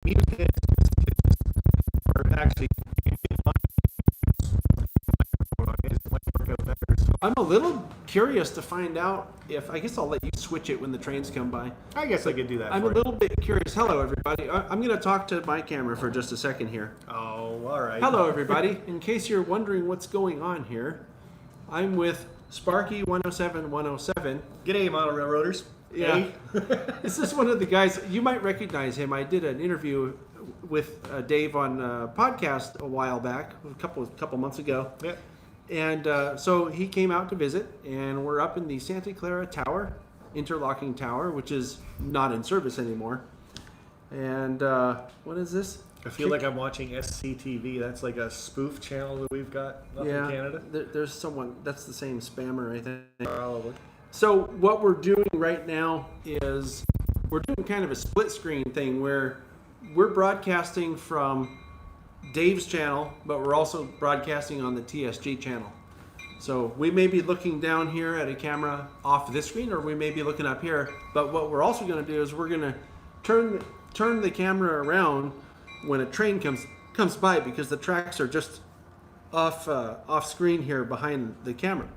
music or actually I'm a little curious to find out if, I guess I'll let you switch it when the trains come by. I guess I could do that. I'm a little bit curious. Hello, everybody. I'm going to talk to my camera for just a second here. Oh, all right. Hello, everybody. In case you're wondering what's going on here, I'm with sparky107107. G'day, model railroaders. Yeah. Hey. This is one of the guys, you might recognize him. I did an interview with Dave on a podcast a while back, a couple months ago. Yeah. And so he came out to visit, and we're up in the Santa Clara Tower, interlocking tower, which is not in service anymore. And what is this? I feel like I'm watching SCTV. That's like a spoof channel that we've got up in Canada. There's someone, that's the same spammer, I think. Probably. So what we're doing right now is we're doing kind of a split screen thing where we're broadcasting from Dave's channel, but we're also broadcasting on the TSG channel. So we may be looking down here at a camera off this screen, or we may be looking up here. But what we're also going to do is we're going to turn the camera around when a train comes by, because the tracks are just off screen here behind the camera.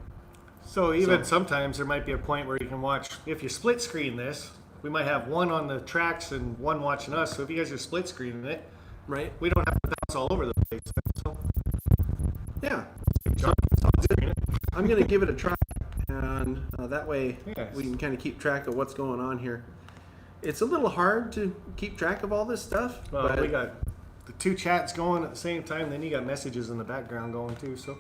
So even sometimes there might be a point where you can watch, if you split screen this, we might have one on the tracks and one watching us. So if you guys are split screening it, right, we don't have to bounce all over the place. So yeah. I'm going to give it a try, and that way we can kind of keep track of what's going on here. It's a little hard to keep track of all this stuff. Well, but we got the two chats going at the same time, then you got messages in the background going too. So,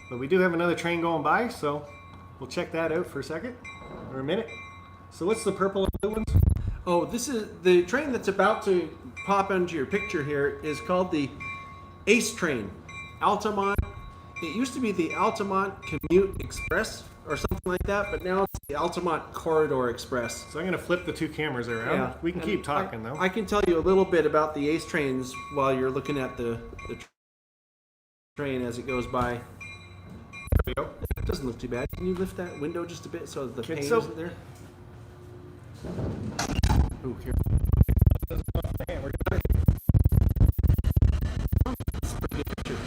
but we do have another train going by, so we'll check that out for a second or a minute. So what's the purple and blue ones? Oh, this is the train that's about to pop into your picture here is called the Ace train, Altamont. It used to be the Altamont Commute Express or something like that, but now it's the Altamont Corridor Express. So I'm going to flip the two cameras around. Yeah. We can keep talking though. I can tell you a little bit about the Ace trains while you're looking at the train as it goes by. There we go. It doesn't look too bad. Can you lift that window just a bit so the paint so- isn't there? Ooh, here. It's a pretty good picture.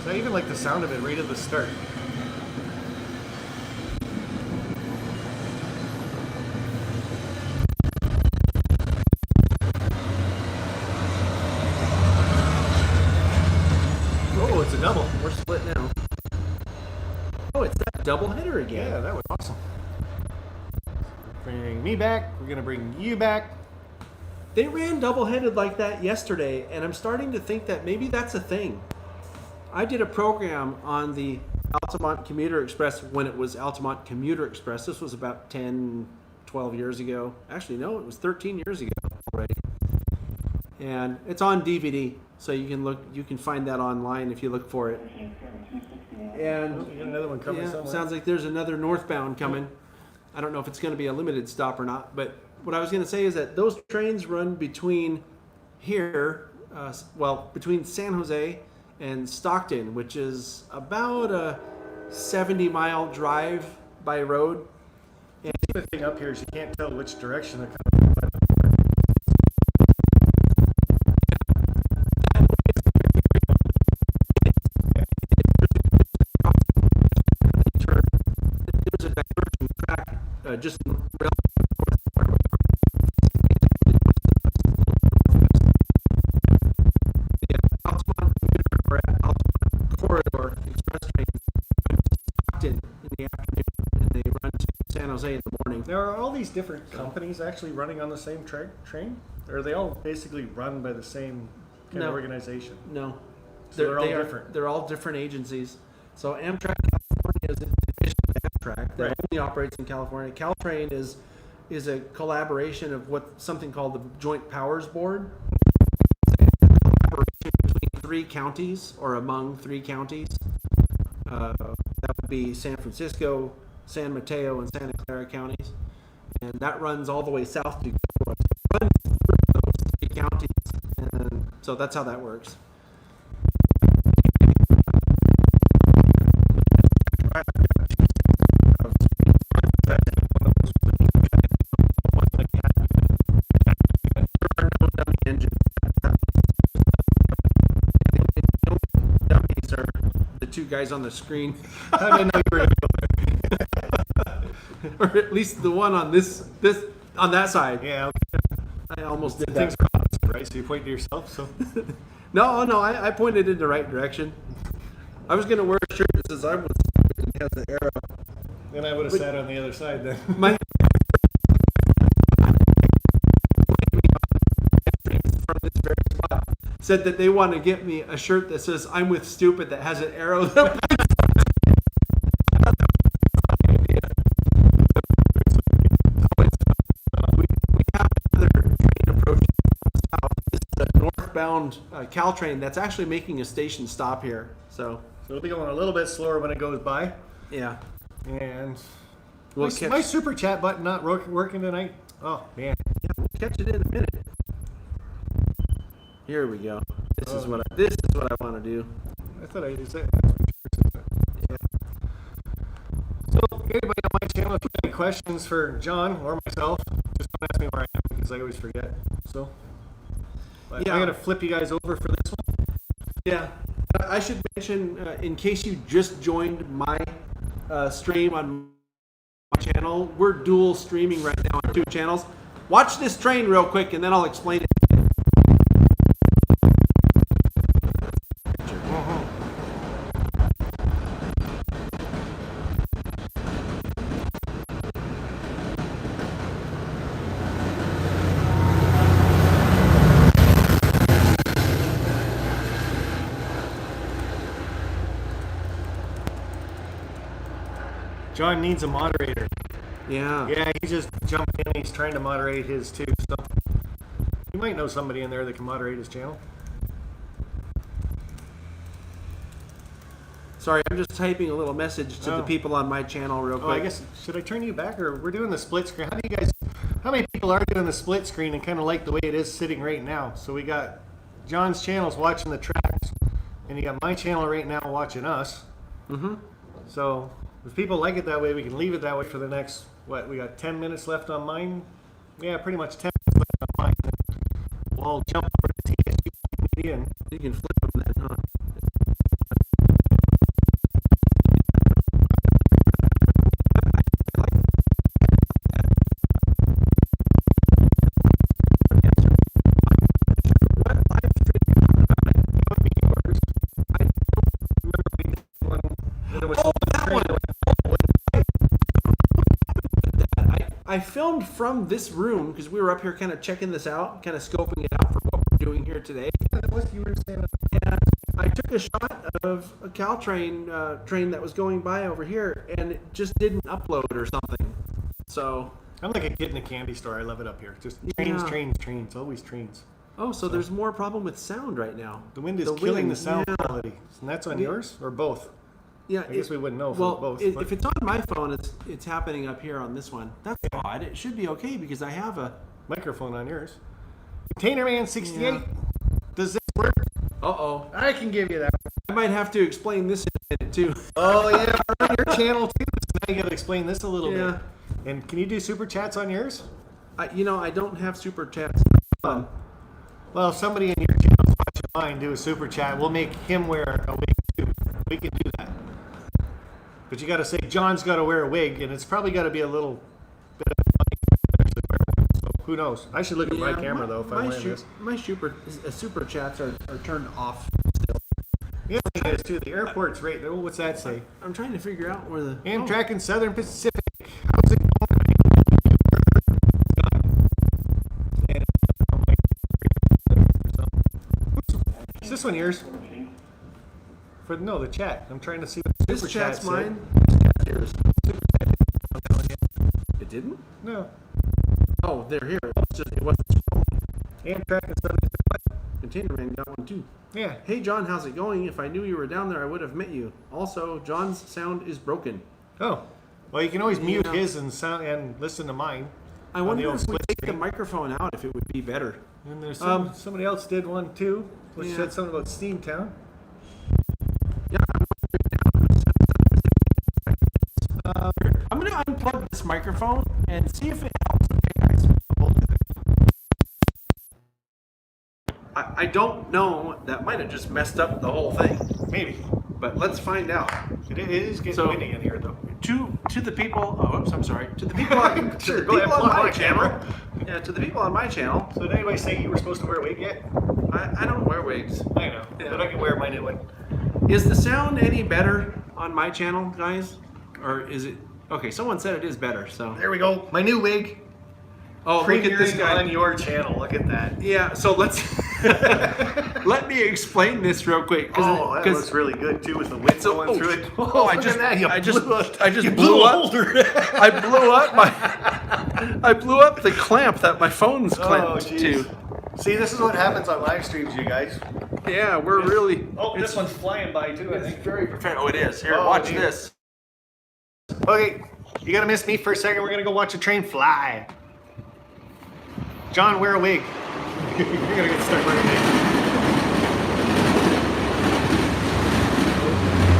So I even like the sound of it right at the start. Oh, it's a double. We're split now. Oh, it's that double header again. Yeah, that was awesome. Bring me back. We're going to bring you back. They ran double-headed like that yesterday, and I'm starting to think that maybe that's a thing. I did a program on the Altamont Commuter Express when it was Altamont Commuter Express. This was about 10, 12 years ago. Actually, no, it was 13 years ago already. And it's on DVD, so you can find that online if you look for it. And We got another one coming somewhere. sounds like there's another northbound coming. I don't know if it's going to be a limited stop or not, but what I was going to say is that those trains run between here, between San Jose and Stockton, which is about a 70-mile drive by road. And The thing up here is you can't tell which direction they're coming. there's a diversion track just in the Altamont Commuter or Altamont Corridor Express train run to Stockton in the afternoon, and they run to San Jose in the morning. There are all these different companies actually running on the same train? Or are they all basically run by the same kind of organization? No, So they're all different. They're all different agencies. So Amtrak California is a division of Amtrak that only operates in California. Caltrain is a collaboration of something called the Joint Powers Board. It's a collaboration between three counties or among three counties. That would be San Francisco, San Mateo, and Santa Clara counties. And that runs all the way south to Gilroy. It runs through those three counties. And so that's how that works. guys on the screen. I didn't know you were Or at least the one on this on that side. Yeah, I almost did things that. are opposite, right? So you point to yourself. So No, I pointed in the right direction. I was gonna wear a shirt that says "I'm with stupid" and has the arrow. then I would have sat on the other side then. My from this very spot said that they want to get me a shirt that says "I'm with stupid" that has an arrow. Northbound Caltrain that's actually making a station stop here. So So it'll be going a little bit slower when it goes by. yeah, And we'll my super chat button not working tonight. Oh man. we'll catch it in a minute. Here we go. This is what I want to do. I thought I used that. Yeah. So anybody on my channel, if you have any questions for John or myself, just don't ask me where I am because I always forget. So but Yeah. I'm gonna flip you guys over for this one. Yeah, I should mention in case you just joined my stream on my channel, we're dual streaming right now on 2 channels. Watch this train real quick, and then I'll explain it. John needs a moderator. Yeah. Yeah, he's just jumping in. He's trying to moderate his too. So you might know somebody in there that can moderate his channel. Sorry, I'm just typing a little message to the people on my channel real quick. Oh, I guess should I turn you back or we're doing the split screen? How many people are doing the split screen and kind of like the way it is sitting right now? So we got John's channel's watching the tracks, and you got my channel right now watching us. Mm-hmm. So if people like it that way, we can leave it that way for the next, what, we got 10 minutes left on mine? Yeah, pretty much 10 minutes left on mine. We'll all jump over to TSG Multimedia and You can flip them then, huh? I filmed from this room because we were up here kind of checking this out, kind of scoping it out for what we're doing here today. And I took a shot of a Caltrain train that was going by over here, and it just didn't upload or something. So I'm like a kid in a candy store. I love it up here. Just trains, Yeah. trains, trains. Always trains. so there's more problem with sound right now. The wind is killing the sound yeah. quality. And that's on yours or both? Yeah, I guess we wouldn't know if well, it's both. if but it's on my phone, it's happening up here on this one. That's odd. It should be okay because I have a. microphone on yours. Container Man 68. Yeah. Does this work? Uh-oh. I can give you that. I might have to explain this in a minute too. Oh yeah, we're on your channel too. So now you got to explain this a little Yeah. bit. And can you do super chats on yours? I don't have super chats. Well, if somebody in your channel watching mine do a super chat, we'll make him wear a wig too. We can do that. But you got to say John's got to wear a wig, and it's probably got to be a little bit of money to actually wear one. So who knows? I should look at my camera though if I'm wearing this. My super chats are turned off still. The other thing is too, the airport's right there. What's that say? I'm trying to figure out where the Amtrak and Southern Pacific. How's it going? Is this one yours? For no, the chat. I'm trying to see what This super chat's chat said. mine. This chat's yours. It didn't? No. Oh, they're here. It wasn't Amtrak and Southern Pacific. Container Man got one too. Yeah. Hey John, how's it going? If I knew you were down there, I would have met you. Also, John's sound is broken. Oh. Well, you can always mute Yeah. his and sound and listen to mine. I On the wonder old if we split take the screen. microphone out, if it would be better. And there's somebody else did one too, which Yeah. said something about Steamtown. Yeah, I'm going to unplug this microphone and see if it helps. Okay, guys. I don't know. That might have just messed up the whole thing. Maybe. but let's find out. It is getting windy in here, though. To the people, oh, oops, I'm sorry. To the people on, Sure, to the go ahead, people on plug my my channel. camera. Yeah, to the people on my channel. So did anybody say you were supposed to wear a wig yet? I don't wear wigs. I know, Yeah. but I can wear my new one. Is the sound any better on my channel, guys? Or is it? Okay, someone said it is better, so. There we go, my new wig. Oh, look at this Premiering guy. on your channel. Look at that. Yeah, so let's let me explain this real quick. Oh, that looks really good too with the wind going through it. Oh, I look just, at that. You I just blew blew a up. holder. I blew up the clamp that my phone's clamped to. geez. See, this is what happens on live streams, you guys. Yeah, we're really. Oh, this one's flying by too, I It's think. very professional. Oh, it is. Here, Oh, watch geez. this. Okay, you gotta miss me for a second. We're gonna go watch a train fly. John, wear a wig. You're gonna get stuck wearing a wig.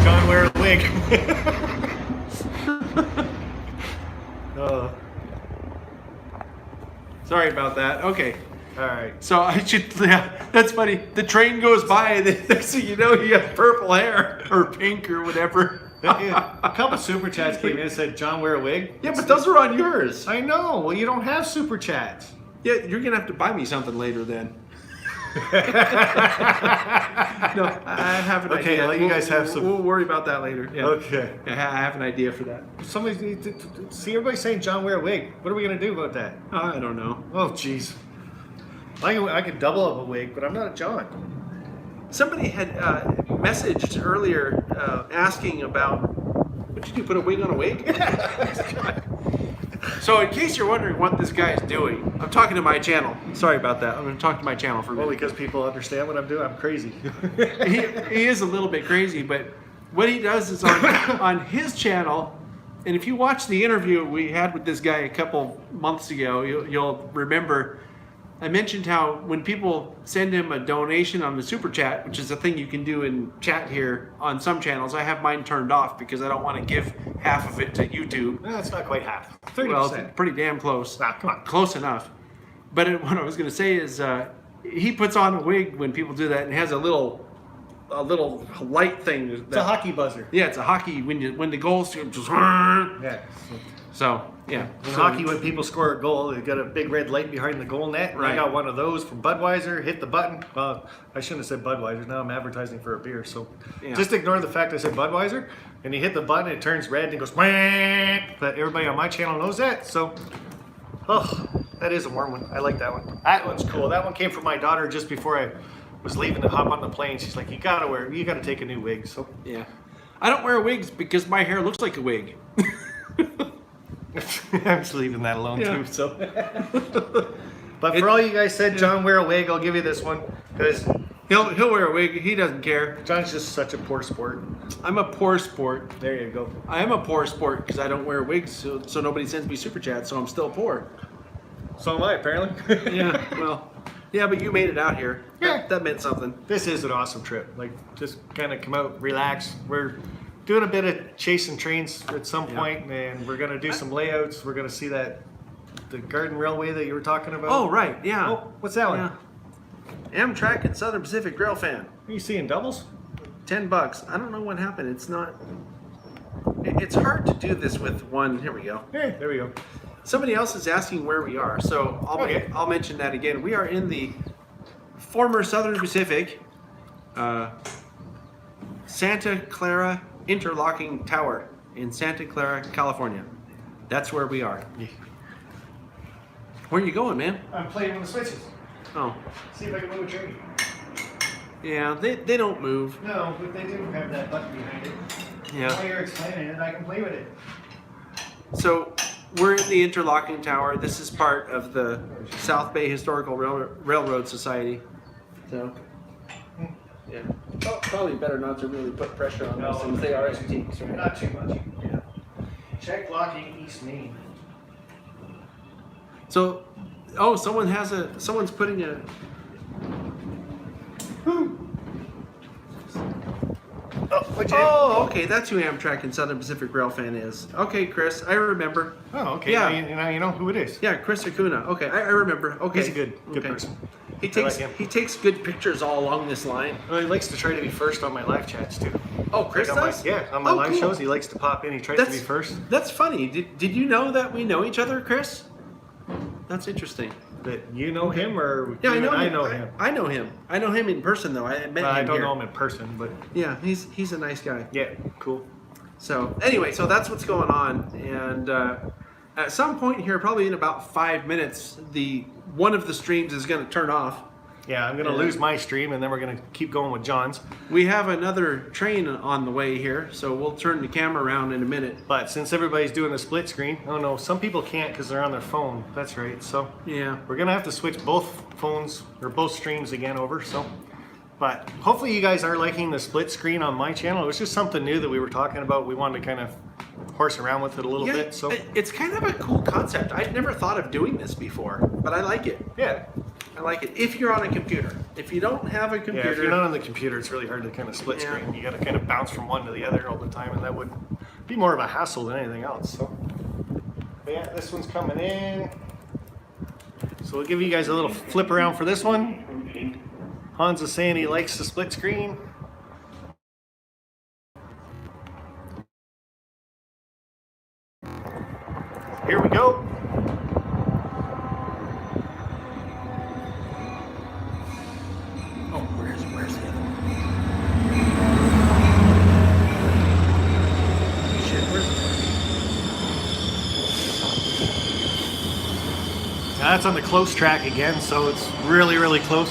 John, wear a wig. Sorry about that. Okay. All right. So I should, yeah, that's funny. The train goes by, and then next thing you know, you have purple hair or pink or whatever. A couple super chats came in and said, John, wear a wig. Yeah, but those are on yours. I know. Well, you don't have super chats. Yeah, you're gonna have to buy me something later then. No, I have an idea. Okay, I'll let you guys have some. We'll worry about that later. Yeah. Okay. Yeah, I have an idea for that. Somebody, see, everybody's saying John, wear a wig. What are we gonna do about that? I don't know. Oh, jeez. I could double up a wig, but I'm not a John. Somebody had messaged earlier asking about, what'd you do, put a wig on a wig? So in case you're wondering what this guy is doing, I'm talking to my channel. Sorry about that. I'm going to talk to my channel for a Well, minute. because people understand what I'm doing. I'm crazy. He is a little bit crazy, but what he does is on his channel, and if you watch the interview we had with this guy a couple months ago, you'll remember I mentioned how when people send him a donation on the super chat, which is a thing you can do in chat here on some channels, I have mine turned off because I don't want to give half of it to YouTube. No, it's not quite half. 30%. Well, it's pretty damn close. Ah, come on. Close enough. But what I was going to say is he puts on a wig when people do that and has a little light thing. It's a hockey buzzer. Yeah, it's a hockey when the goals just. Yeah. So yeah. In So- hockey, when people score a goal, they've got a big red light behind the goal net. Right. I got one of those from Budweiser. Hit the button. Well, I shouldn't have said Budweiser. Now I'm advertising for a beer. So Yeah. just ignore the fact I said Budweiser. And you hit the button, it turns red and it goes. Wah! But everybody on my channel knows that. So, oh, that is a warm one. I like that one. That one's cool. That one came from my daughter just before I was leaving to hop on the plane. She's like, you gotta take a new wig. So Yeah. I don't wear wigs because my hair looks like a wig. I'm just leaving that alone Yeah. too. So, but for all you guys said, John, wear a wig. I'll give you this one because He'll wear a wig. He doesn't care. John's just such a poor sport. I'm a poor sport. There you go. I am a poor sport because I don't wear wigs, so nobody sends me super chats, so I'm still poor. So am I, apparently. Yeah, well, yeah, but you made it out here. Yeah. That meant something. This is an awesome trip. Like, just kind of come out, relax. We're doing a bit of chasing trains at some point, and we're gonna do some layouts. We're gonna see the Garden Railway that you were talking about. Oh, right, yeah. Oh, what's that one? Yeah. Amtrak and Southern Pacific Rail fan. Are you seeing doubles? $10. I don't know what happened. It's not. It's hard to do this with one. Here we go. Hey, there we go. Somebody else is asking where we are, so I'll mention that again. We are in the former Southern Pacific Santa Clara Interlocking Tower in Santa Clara, California. That's where we are. Yeah. Where are you going, man? I'm playing with the switches. Oh, See if I can move a train. yeah, they don't move. No, but they do have that button behind it. Yeah. While you're explaining it, I can play with it. So we're in the Interlocking Tower. This is part of the South Bay Historical Railroad Society. So, yeah. Oh, probably better not to really put pressure on them since they are antiques, right? Not too much. Yeah. Check blocking East Main. So, someone's putting a. Oh, okay, that's who Amtrak and Southern Pacific Rail fan is. Okay, Chris, I remember. Oh, okay. Yeah. Now you know who it is. Yeah, Chris Acuna. Okay, I remember. Okay, He's a good okay. person. He I like takes him. he takes good pictures all along this line. Well, he likes to try to be first on my live chats too. Oh, Chris Like on does? on my live cool. shows, he likes to pop in. He tries to be first. That's funny. Did you know that we know each other, Chris? That's interesting. That you know him, or Yeah, you I know and him. I know him. I know him. I know him in person though. I met him I don't here. know him in person, but Yeah, he's a nice guy. yeah, cool. So anyway, so that's what's going on, and at some point here, probably in about 5 minutes, one of the streams is going to turn off. Yeah, I'm gonna lose my stream, and then we're gonna keep going with John's. We have another train on the way here, so we'll turn the camera around in a minute. But since everybody's doing a split screen, oh no, some people can't because they're on their phone. That's right. So Yeah. we're gonna have to switch both phones or both streams again over. So, but hopefully you guys are liking the split screen on my channel. It was just something new that we were talking about. We wanted to kind of horse around with it a little bit. So it's kind of a cool concept. I'd never thought of doing this before, but I like it. yeah. I like it. If you're on a computer. If you don't have a computer, Yeah, if you're not on the computer, it's really hard to kind of split Yeah. screen. You got to kind of bounce from one to the other all the time, and that would be more of a hassle than anything else. So, but yeah, this one's coming in. So we'll give you guys a little flip around for this one. Hans is saying he likes the split screen. Here we go. Oh, where's the other one? Shit, where's the Now that's on the close track again, so it's really, really close.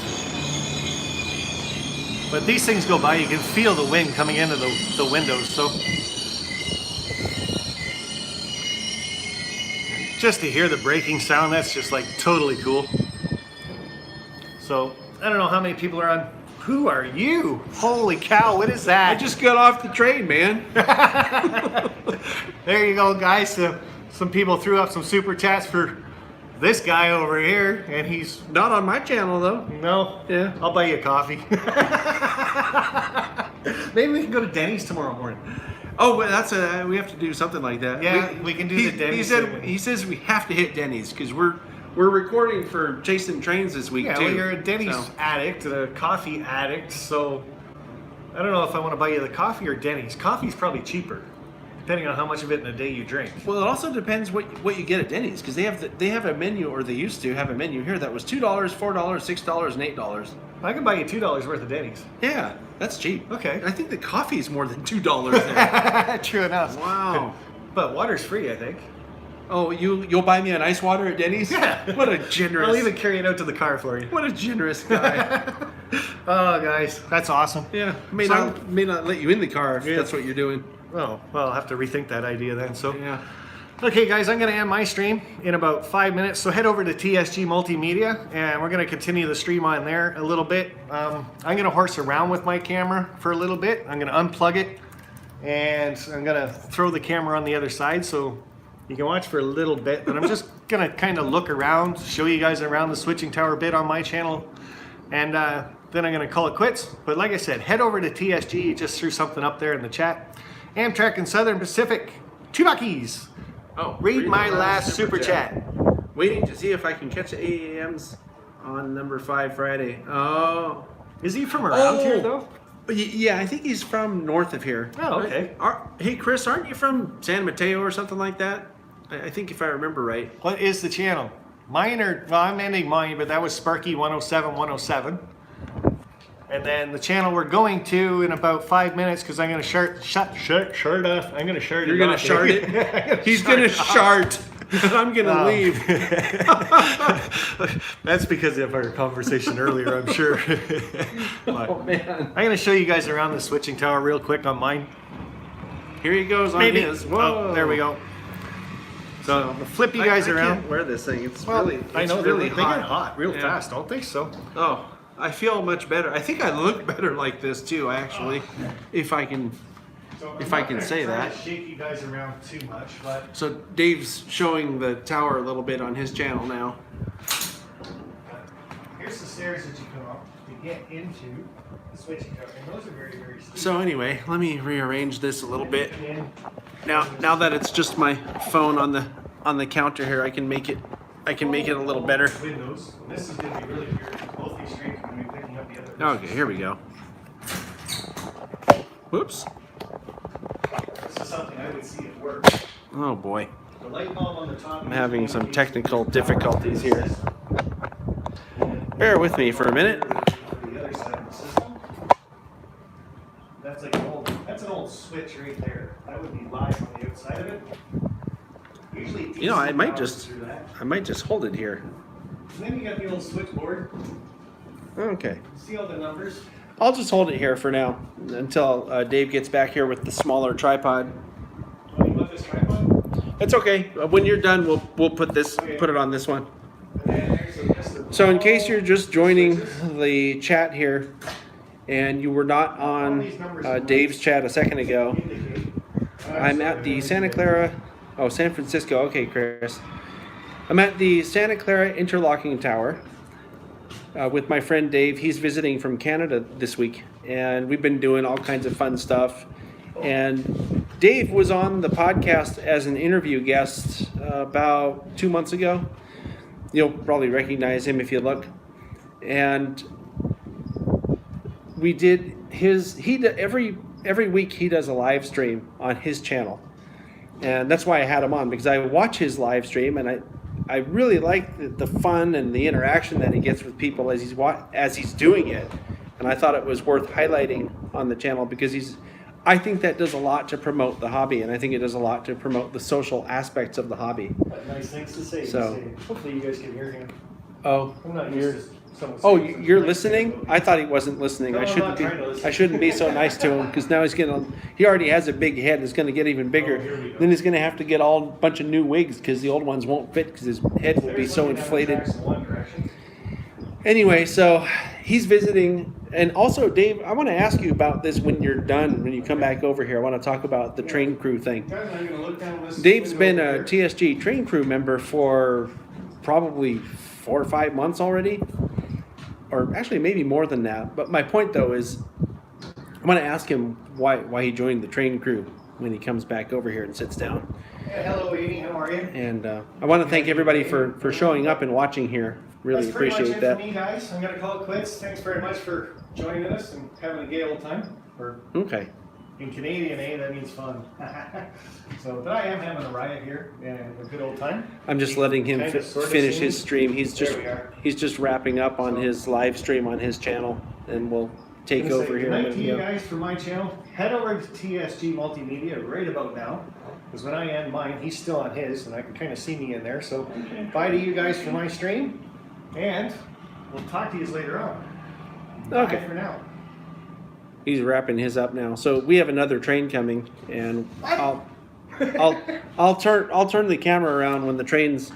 But these things go by, you can feel the wind coming into the windows, so. Just to hear the braking sound, that's just like totally cool. So, I don't know how many people are on. Who are you? Holy cow, what is that? I just got off the train, man. There you go, guys. So, some people threw up some super chats for this guy over here, and he's Not on my channel, though. no. Yeah. I'll buy you a coffee. Maybe we can go to Denny's tomorrow morning. Oh, well, we have to do something like that. Yeah, we can do the Denny's thing. He says we have to hit Denny's because we're recording for Chasing Trains this week Yeah, too. well, you're a Denny's So, addict and a coffee addict, so I don't know if I want to buy you the coffee or Denny's. Coffee's probably cheaper, depending on how much of it in a day you drink. well, it also depends what you get at Denny's because they have a menu, or they used to have a menu here that was $2, $4, $6, and $8. I can buy you $2 worth of Denny's. Yeah, that's cheap. Okay. I think the coffee is more than $2 there. True enough. Wow. But water's free, I think. Oh, you'll buy me an ice water at Denny's? Yeah. What a generous. I'll even carry it out to the car for you. What a generous guy. Oh, guys, that's awesome. Yeah, may So- not let you in the car if Yeah. that's what you're doing. Oh, well, I'll have to rethink that idea then. So, Yeah. okay, guys, I'm going to end my stream in about 5 minutes. So head over to TSG Multimedia, and we're going to continue the stream on there a little bit. I'm going to horse around with my camera for a little bit. I'm going to unplug it, and I'm going to throw the camera on the other side so you can watch for a little bit. But I'm just going to kind of look around, show you guys around the switching tower bit on my channel, and then I'm going to call it quits. But like I said, head over to TSG. Just threw something up there in the chat. Amtrak and Southern Pacific, $2 buckies. Oh, Read my last super chat. Waiting to see if I can catch the AAMs on number 5 Friday. Oh. Is he from around here though? Yeah, I think he's from north of here. Oh, okay. Hey, Chris, aren't you from San Mateo or something like that? I think if I remember right. What is the channel? Mine are, well, I'm ending mine, but that was sparky107107. And then the channel we're going to in about 5 minutes, because I'm going to shart off. I'm going to shart You're it going to off. shart it? He's going to shart. And I'm going to leave. That's because of our conversation earlier, I'm sure. But Oh, man. I'm going to show you guys around the switching tower real quick on mine. Here he goes on Maybe. his. Whoa. Oh, there we go. So I'll flip you guys I around. can't wear this thing. It's Well, really, I know it's they really get hot real Yeah. fast, don't they? So Oh, I feel much better. I think I look better like this too, actually, if I can. If I can say that. Shake you guys around too much, but So Dave's showing the tower a little bit on his channel now. here's the stairs that you come up to get into the switching tower, and those are very, very steep. So anyway, let me rearrange this a little bit. And Now that it's just my phone on the counter here, I can make it I can make it a little better. Windows. And this is going to be really weird. Both these streams are going to be picking up the other. Okay, here we go. Whoops. This is something I would see at work. Oh boy. The light bulb on the top. I'm having some technical difficulties here. Bear with me for a minute. The other side of the system. That's like an old switch right there. That would be live on the outside of it. Usually You know, I DC might powers through that. just hold it here. And then you got the old switchboard. Okay. See all the numbers? I'll just hold it here for now until Dave gets back here with the smaller tripod. Oh, you want this tripod? It's okay. When you're done, we'll put it on this one. And then there's So in case you're just joining the chat here and you were not on Dave's chat a second ago, I'm at the San Francisco. Okay, Chris. I'm at the Santa Clara Interlocking Tower with my friend Dave. He's visiting from Canada this week, and we've been doing all kinds of fun stuff. And Dave was on the podcast as an interview guest about 2 months ago. You'll probably recognize him if you look. And we did every week he does a live stream on his channel. And that's why I had him on, because I watch his live stream and I really like the fun and the interaction that he gets with people as he's doing it. And I thought it was worth highlighting on the channel because I think that does a lot to promote the hobby, and I think it does a lot to promote the social aspects of the hobby. nice things to say. So, hopefully you guys can hear him. oh, I'm not used to someone oh, saying you're something. listening? I thought he wasn't listening. No, I I'm shouldn't not be. trying to listen. I shouldn't be so nice to him because now he already has a big head. It's going to get even bigger. Oh, here we go. Then he's going to have to get a bunch of new wigs because the old ones won't fit because his head will be There's so something that inflated. tracks in one direction. Anyway, so he's visiting. And also, Dave, I want to ask you about this when you're done, when you come back over here. I want to talk about the train crew thing. Guys, I'm gonna look down this Dave's been window a over here. TSG train crew member for probably 4 or 5 months already. Or actually maybe more than that. But my point, though, is I want to ask him why he joined the train crew when he comes back over here and sits down. Yeah, hello, Amy. How are you? And I want to thank everybody for showing up and watching here. Really That's pretty appreciate much that. it for me, guys. I'm gonna call it quits. Thanks very much for joining us and having a gay old time. Or Okay. in Canadian, that means fun. So, but I am having a riot here and a good old time. I'm just letting him Kinda, sorta finish seen. his stream. He's There we are. just wrapping up on his live stream on his channel, and we'll take I'm gonna over say here. good night when to we you go. guys from my channel. Head over to TSG Multimedia right about now. Because when I end mine, he's still on his, and I can kind of see me in there. So, bye to you guys for my stream, and we'll talk to you later on. Okay. Bye for now. He's wrapping his up now. So we have another train coming, and I'll turn the camera around when the train's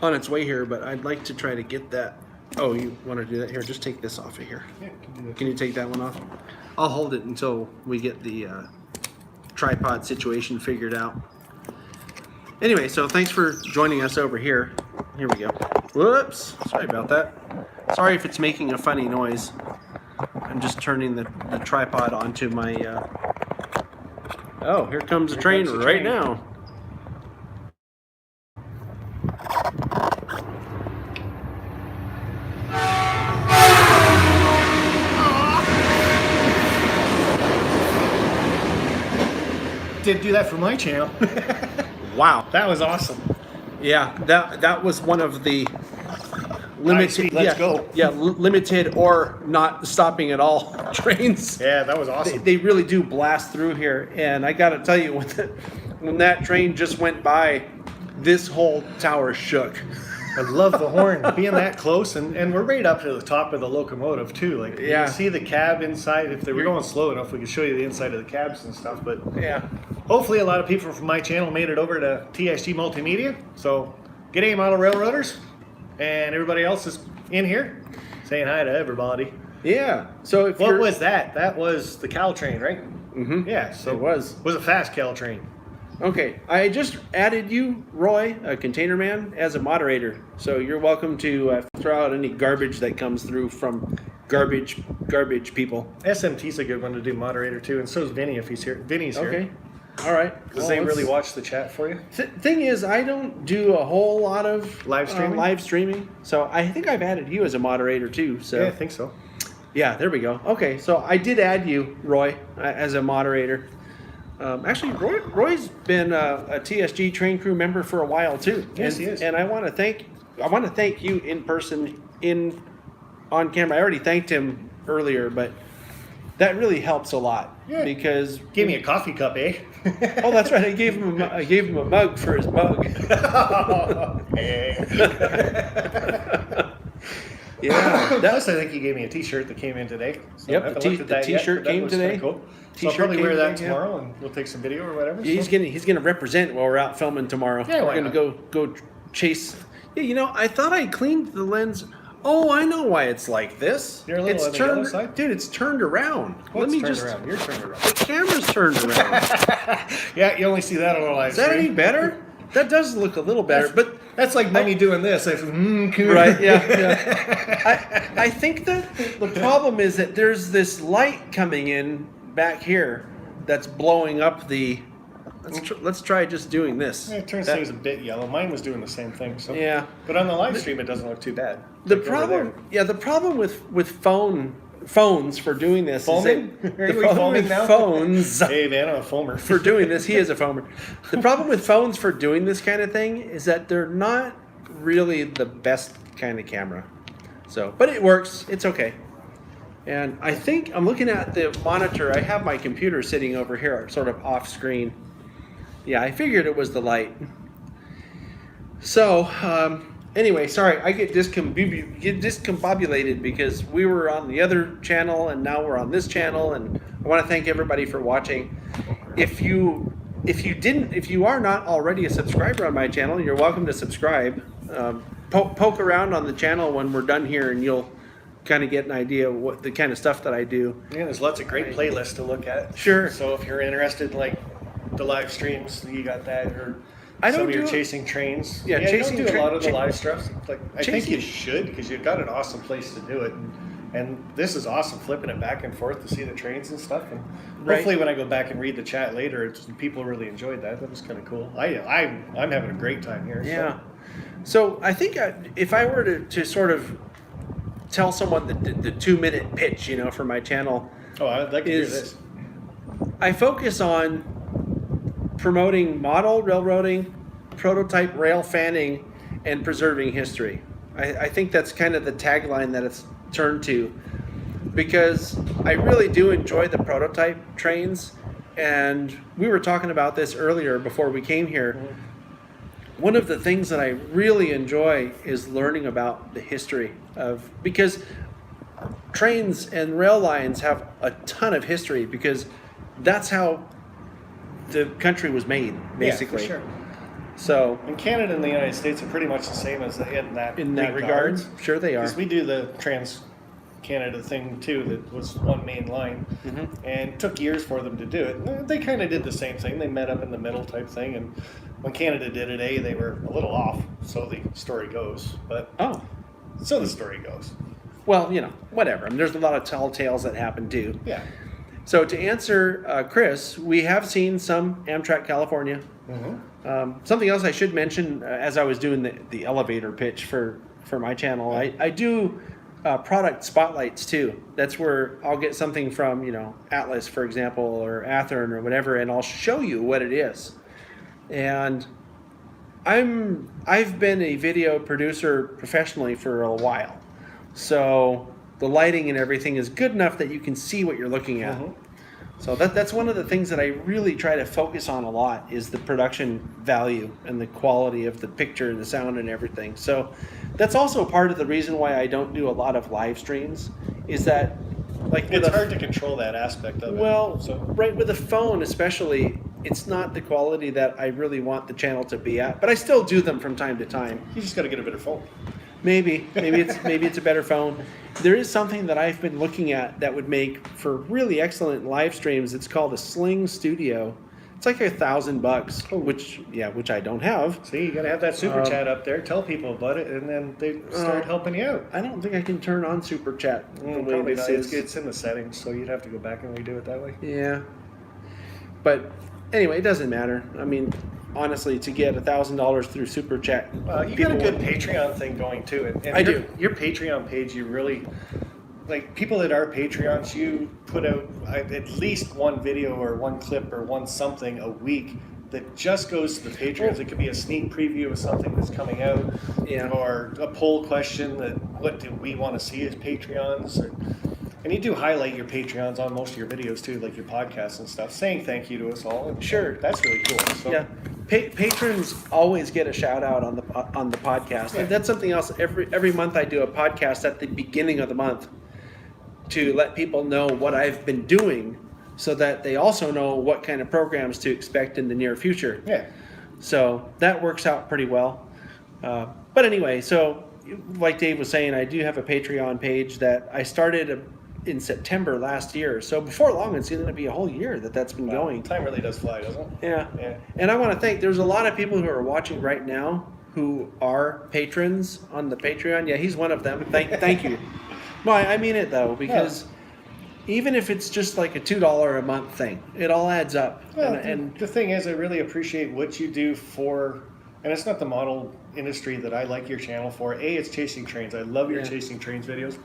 on its way here. But I'd like to try to get that. Oh, you want to do that here? Just take this off of here. Yeah, can do that. Can you take that one off? I'll hold it until we get the tripod situation figured out. Anyway, so thanks for joining us over here. Here we go. Whoops. Sorry about that. Sorry if it's making a funny noise. I'm just turning the tripod onto my... Oh, here comes the train comes the right train. now. Did do that for my channel. Wow. That was awesome. Yeah, that was one of the limited. Speed, let's go. Yeah, limited or not stopping at all trains. Yeah, that was awesome. They really do blast through here, and I got to tell you, when that train just went by, this whole tower shook. I love the horn being that close, and we're right up to the top of the locomotive too. Like you Yeah. can see the cab inside. If they were going slow enough, we could show you the inside of the cabs and stuff. But Yeah. hopefully, a lot of people from my channel made it over to TSG Multimedia. So, g'day, model railroaders, and everybody else is in here saying hi to everybody. Yeah. So if What you're, was that? That was the Cal train, right? Mhm. Yeah. So It was. a fast Cal train. Okay, I just added you, Roy, a container man, as a moderator. So you're welcome to throw out any garbage that comes through from garbage people. SMT's a good one to do moderator too, and so is Vinny if he's here. Vinny's Okay. here. All right. Because they really watch the chat for you. Thing is, I don't do a whole lot of Live streaming. So I think I've added you as a moderator too. So Yeah, I think so. yeah, there we go. Okay, so I did add you, Roy, as a moderator. Actually, Roy's been a TSG train crew member for a while too. Yes, he is. And I want to thank you in person, on camera. I already thanked him earlier, but that really helps a lot. Yeah. Because Give me a coffee cup, eh? oh, that's right. I gave him a mug for his mug. Yeah. Plus, I think he gave me a T-shirt that came in today. So I Yep, haven't looked at that the yet, T-shirt but that came looks today. kinda Cool. So I'll T-shirt probably came wear that today, yeah. tomorrow, and we'll take some video or whatever. He's gonna represent while we're out filming tomorrow. Yeah, why we're gonna go chase. Yeah, you know, I thought I cleaned the lens. Oh, I know why it's like this. You're a little it's on the yellow turned, side? dude. It's turned around. What's turned around? You're turned around. The camera's turned around. Yeah, you only see that on a live Is that stream. any better? That does look a little better, but That's like mommy doing this. Cool. right, yeah. I think that the problem is that there's this light coming in back here that's blowing up the. Let's try just doing this. It turns things a bit yellow. Mine was doing the same thing. So Yeah. But on the live stream, it doesn't look too bad. The Like over problem, the problem with phones for doing this Foaming? is that Are the we problem foaming with now? phones there. Hey man, I'm a foamer. for doing this. He is a foamer. The problem with phones for doing this kind of thing is that they're not really the best kind of camera. So, but it works. It's okay. And I think I'm looking at the monitor. I have my computer sitting over here, sort of off screen. Yeah, I figured it was the light. So, anyway, sorry, I get discombobulated because we were on the other channel and now we're on this channel, and I want to thank everybody for watching. If you are not already a subscriber on my channel, you're welcome to subscribe. Poke around on the channel when we're done here, and you'll kind of get an idea of what the kind of stuff that I do. Yeah, there's lots of great playlists to look at. Sure. So if you're interested, like the live streams, you got that, or I some don't of your do- chasing trains. Yeah, you chasing don't do a lot of the tra- live stuff. Like I think chasing- you should, because you've got an awesome place to do it, and this is awesome, flipping it back and forth to see the trains and stuff. And Right. hopefully, when I go back and read the chat later, people really enjoyed that. That was kind of cool. I'm having a great time here. Yeah. So I think if I were to sort of tell someone the 2-minute pitch, for my channel, So. Oh, I'd like to hear is this. I focus on promoting model railroading, prototype rail fanning, and preserving history. I think that's kind of the tagline that it's turned to, because I really do enjoy the prototype trains, and we were talking about this earlier before we came here. One of the things that I really enjoy is learning about the history because trains and rail lines have a ton of history, because that's how the country was made, basically. Yeah, for sure. So And Canada and the United States are pretty much the same as in that regard, sure they are. Because we do the Trans-Canada thing too, that was one main line, and it took years for them to do it. They kind of did the same thing. They met up in the middle type thing, and when Canada did it, they were a little off, so the story goes. But so the story goes. Well, whatever. I mean, there's a lot of tall tales that happen too. Yeah. So to answer Chris, we have seen some Amtrak California. Something else I should mention, as I was doing the elevator pitch for my channel, I do product spotlights too. That's where I'll get something from, Atlas, for example, or Athearn or whatever, and I'll show you what it is. And I've been a video producer professionally for a while, so the lighting and everything is good enough that you can see what you're looking at. So that's one of the things that I really try to focus on a lot, is the production value and the quality of the picture, the sound, and everything. So that's also part of the reason why I don't do a lot of live streams, is that It's hard to control that aspect of it. well, So right, with a phone especially, it's not the quality that I really want the channel to be at, but I still do them from time to time. you just got to get a better phone. Maybe it's a better phone. There is something that I've been looking at that would make for really excellent live streams. It's called a Sling Studio. It's like $1,000, which I don't have. See, you got to have that super chat up there. Tell people about it, and then they start helping you out. I don't think I can turn on super chat the way Probably this not. is. It's in the settings, so you'd have to go back and redo it that way. Yeah, but anyway, it doesn't matter. I mean, honestly, to get $1,000 through Super Chat, You got a good Patreon thing going too. And I do. Your Patreon page, you really, like, people that are Patreons, you put out at least one video or one clip or one something a week that just goes to the Patreons. It could be a sneak preview of something that's coming out, or a poll question that what do we want to see as Patreons. And you do highlight your Patreons on most of your videos too, like your podcasts and stuff, saying thank you to us all. And sure, that's really cool. So. Yeah, patrons always get a shout out on the podcast. And that's something else. Every month I do a podcast at the beginning of the month to let people know what I've been doing, so that they also know what kind of programs to expect in the near future. Yeah. So that works out pretty well. But anyway, so like Dave was saying, I do have a Patreon page that I started in September last year. So before long, it's going to be a whole year that's been going. Time really does fly, doesn't it? Yeah. And I want to thank, there's a lot of people who are watching right now who are patrons on the Patreon. Yeah, he's one of them. Thank you. No, I mean it though, because even if it's just like a $2 a month thing, it all adds up. Well, and the thing is, I really appreciate what you do for, and it's not the model industry that I like your channel for. It's chasing trains. I love your chasing trains videos.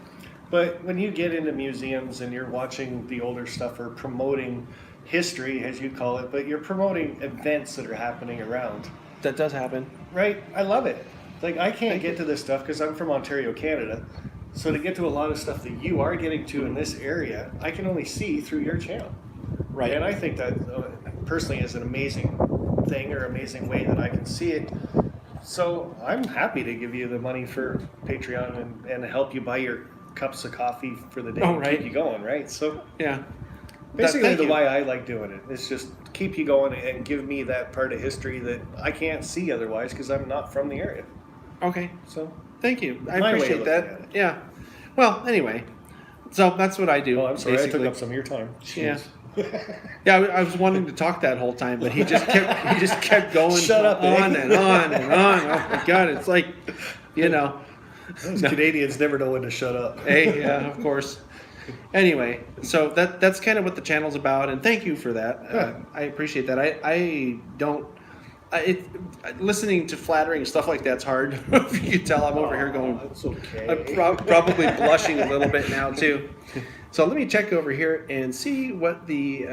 But when you get into museums and you're watching the older stuff or promoting history, as you call it, but you're promoting events that are happening around. That does happen. Right? I love it. Like, I can't get to this stuff because I'm from Ontario, Canada. So to get to a lot of stuff that you are getting to in this area, I can only see through your channel. Right. And I think that personally is an amazing thing or amazing way that I can see it. So I'm happy to give you the money for Patreon and help you buy your cups of coffee for the day and keep you going, right? So yeah, basically the way I like doing it is just keep you going and give me that part of history that I can't see otherwise because I'm not from the area. Okay. So thank you. I appreciate that. Yeah. Well, anyway, so that's what I do. Oh, I'm sorry, I took up some of your time. Jeez. Yeah, I was wanting to talk that whole time, but he just kept going on and on and on. Oh my God, it's like, Those Canadians never know when to shut up. Hey, yeah, of course. Anyway, so that's kind of what the channel's about, and thank you for that. I appreciate that. I don't. Listening to flattering stuff like that's hard. If you can tell, I'm over here going. That's okay. I'm probably blushing a little bit now too. So let me check over here and see what the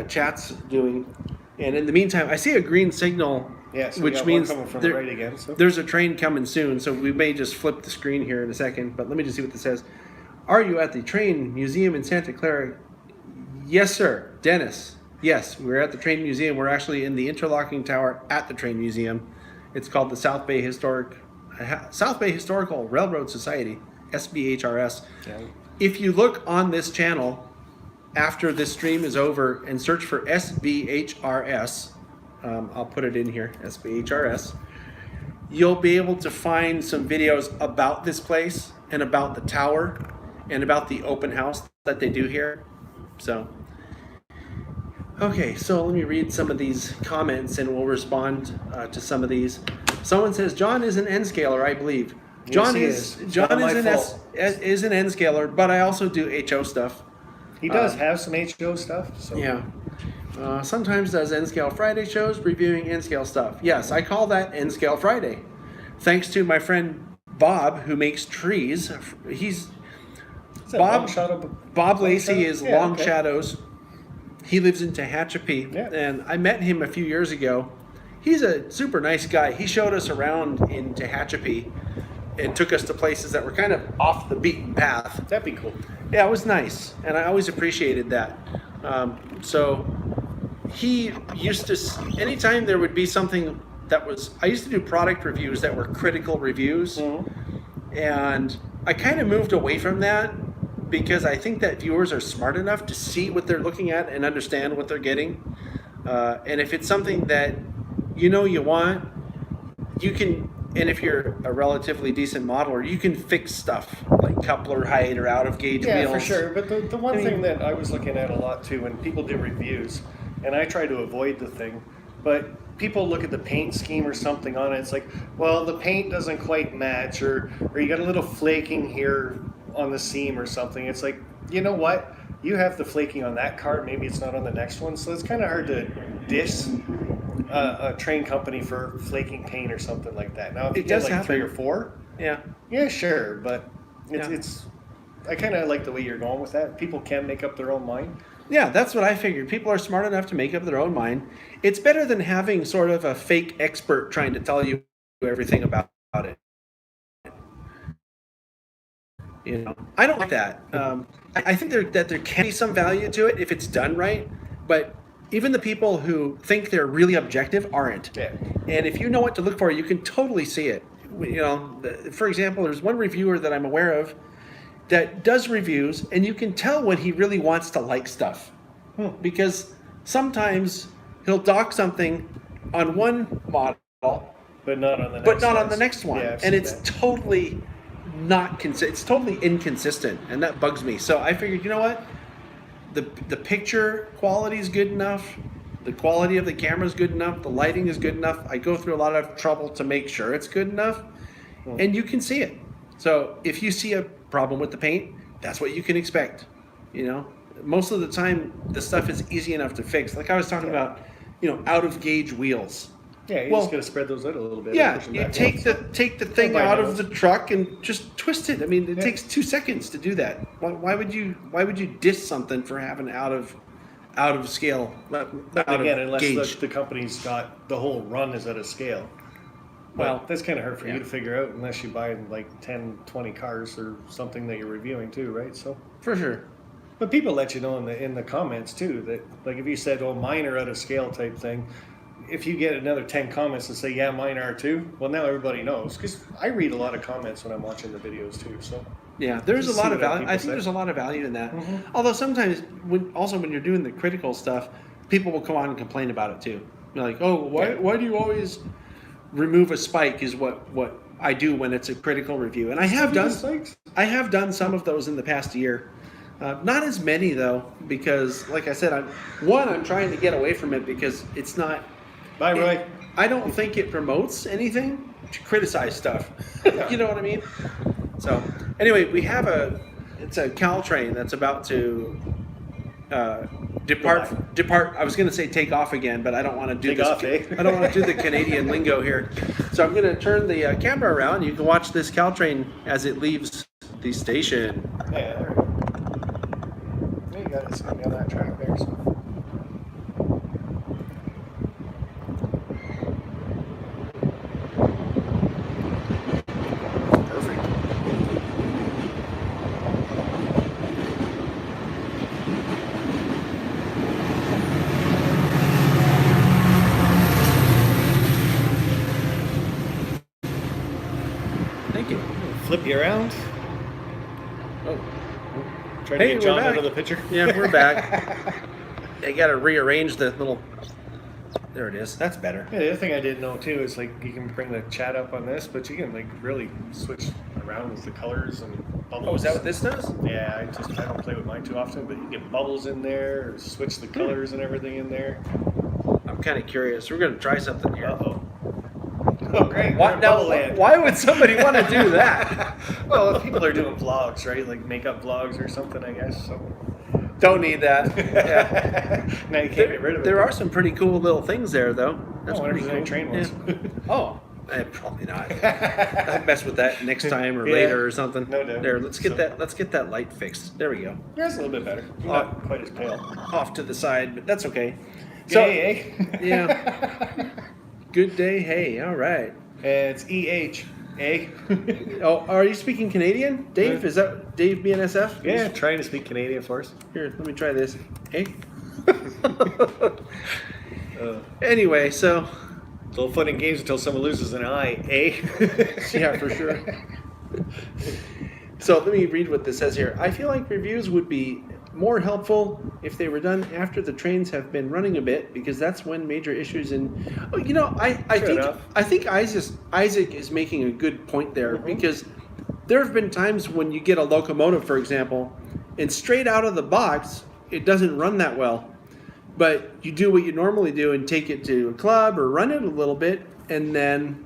chat's doing. And in the meantime, I see a green signal, so which means coming from the right again, there's a train coming soon. So we may just flip the screen here in a second. But let me just see what this says. Are you at the Train Museum in Santa Clara? Yes, sir. Dennis. Yes, we're at the Train Museum. We're actually in the interlocking tower at the Train Museum. It's called the South Bay Historical Railroad Society, SBHRS. Yeah. If you look on this channel after this stream is over and search for SBHRS, I'll put it in here, SBHRS, you'll be able to find some videos about this place and about the tower and about the open house that they do here. So, okay, so let me read some of these comments and we'll respond to some of these. Someone says, John is an N-scaler, I believe. John is an N-scaler, but I also do HO stuff. He does have some HO stuff. So. Yeah. Sometimes does N-Scale Friday shows reviewing N-Scale stuff. Yes, I call that N-Scale Friday. Thanks to my friend Bob, who makes trees. Bob Lacey is Long Shadows. He lives in Tehachapi, and I met him a few years ago. He's a super nice guy. He showed us around in Tehachapi and took us to places that were kind of off the beaten path. That'd be cool. Yeah, it was nice, and I always appreciated that. So he used to, anytime there would be something that was, I used to do product reviews that were critical reviews, and I kind of moved away from that because I think that viewers are smart enough to see what they're looking at and understand what they're getting. And if it's something that you want, you can, and if you're a relatively decent modeler, you can fix stuff like coupler height or out of gauge wheels. Yeah, for sure. But the one thing that I was looking at a lot too when people do reviews, and I try to avoid the thing, but people look at the paint scheme or something on it. It's like, well, the paint doesn't quite match, or you got a little flaking here on the seam or something. It's like, you know what? You have the flaking on that card. Maybe it's not on the next one, so it's kind of hard to diss a train company for flaking paint or something like that. Now, if you get like 3 or 4, yeah, sure, but it's. I kind of like the way you're going with that. People can make up their own mind. Yeah, that's what I figured. People are smart enough to make up their own mind. It's better than having sort of a fake expert trying to tell you everything about it. You know, I don't like that. I think that there can be some value to it if it's done right, but even the people who think they're really objective aren't. Yeah. And if you know what to look for, you can totally see it. You know, for example, there's one reviewer that I'm aware of that does reviews, and you can tell when he really wants to like stuff. Because sometimes he'll dock something on one model, but not on the next one. Yeah, and it's totally it's totally inconsistent, and that bugs me. So I figured, you know what? The picture quality is good enough, the quality of the camera is good enough, the lighting is good enough. I go through a lot of trouble to make sure it's good enough, and you can see it. So if you see a problem with the paint, that's what you can expect. You know, most of the time the stuff is easy enough to fix. Like I was talking about, you know, out of gauge wheels. Yeah, you just got to spread those out a little bit. Yeah, you take the thing out of the truck and just twist it. I mean, it takes 2 seconds to do that. Why would you diss something for having out of scale? Unless the company's got the whole run is at a scale. Well, that's kind of hard for you to figure out unless you buy like 10, 20 cars or something that you're reviewing too, right? So for sure. But people let you know in the comments too that, like, if you said, "Oh, mine are out of scale" type thing, if you get another 10 comments that say, "Yeah, mine are too," well, now everybody knows, because I read a lot of comments when I'm watching the videos too. So yeah, there's a lot of value. I think there's a lot of value in that. Mm-hmm. Although sometimes, when you're doing the critical stuff, people will come on and complain about it too. You're like, "Oh, why do you always remove a spike?" Is what I do when it's a critical review, and I have done some of those in the past year. Not as many though, because like I said, I'm trying to get away from it because it's not. Bye, Roy. I don't think it promotes anything to criticize stuff. You know what I mean? So anyway, we have it's a Caltrain that's about to depart. I was going to say take off again, but I don't want to do this. I don't want to do the Canadian lingo here. So I'm going to turn the camera around. You can watch this Caltrain as it leaves the station. Yeah, there we go. You got it sitting on that track there. So. Flip you around. Oh. Trying to get John out of the picture. Yeah, we're back. I got to rearrange the little... There it is. That's better. Yeah, the other thing I didn't know too is, like, you can bring the chat up on this, but you can, like, really switch around with the colors and bubbles. Oh, is that what this does? Yeah, I don't play with mine too often, but you can get bubbles in there, or switch the colors and everything in there. I'm kind of curious. We're going to try something here. Uh-oh. Oh, great. Why would somebody want to do that? Well, if people are doing vlogs, right? Like makeup vlogs or something, I guess. So. Don't need that. Yeah. Now you can't get rid of it. There are some pretty cool little things there, though. That's pretty cool. Train ones. Yeah. Oh, probably not. I'll mess with that next time or later or something. No doubt. There, let's get that light fixed. There we go. That's a little bit better. Not quite as pale. Off to the side, but that's okay. Hey, yeah. Good day, hey, all right. It's EH, eh? Oh, are you speaking Canadian? Dave? Is that Dave BNSF? Yeah, trying to speak Canadian for us. Here, let me try this. Hey? Anyway, so... It's all fun and games until someone loses an eye, eh? Yeah, for sure. So let me read what this says here. I feel like reviews would be more helpful if they were done after the trains have been running a bit, because that's when major issues I think Isaac is making a good point there, because there have been times when you get a locomotive, for example, and straight out of the box it doesn't run that well, but you do what you normally do and take it to a club or run it a little bit, and then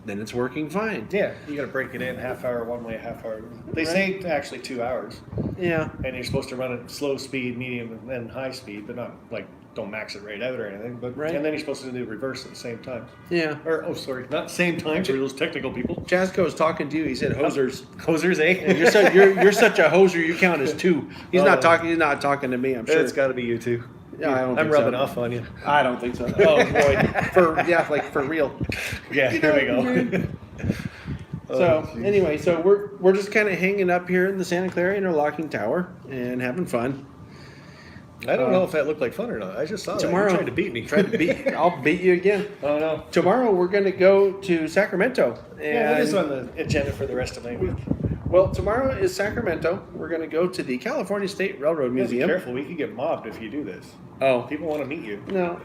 it's working fine. Yeah, you got to break it in half hour one way, half hour. They say actually 2 hours. Yeah. And you're supposed to run at slow speed, medium, and high speed, but not like don't max it right out or anything. But Right. and then you're supposed to do reverse at the same time. Yeah. Or not same time for those technical people. Jazzco was talking to you. He said hosers. Hosers, eh? Yeah, you're such a hoser. You count as two. He's not talking. He's not talking to me. I'm sure. It's got to be you too. Yeah, I don't I'm think rubbing so. off on you. I don't think so. Oh boy, like for real. Yeah, here we go. So anyway, so we're just kind of hanging up here in the Santa Clara Interlocking Tower and having fun. I don't know if that looked like fun or not. I just saw tomorrow, that. You tried to beat me. I'll beat you again. Oh no. Tomorrow we're going to go to Sacramento. And what is on the agenda for the rest of my week? Well, tomorrow is Sacramento. We're going to go to the California State Railroad Museum. Be careful, we could get mobbed if you do this. Oh. People want to meet you. No.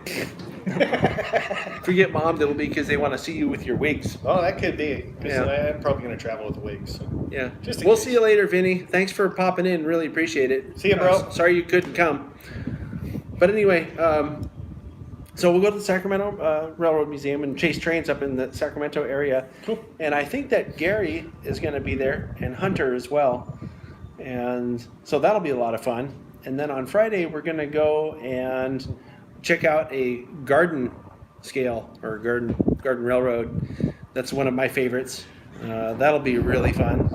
Forget mobbed, it'll be because they want to see you with your wigs. Oh, that could be. Because Yeah. I'm probably going to travel with the wigs. So. Yeah. We'll see you later, Vinny. Thanks for popping in. Really appreciate it. See you, bro. Sorry you couldn't come. But anyway, so we'll go to the Sacramento Railroad Museum and chase trains up in the Sacramento area. Cool. And I think that Gary is going to be there and Hunter as well. And so that'll be a lot of fun. And then on Friday, we're going to go and check out a garden scale or garden railroad. That's one of my favorites. That'll be really fun.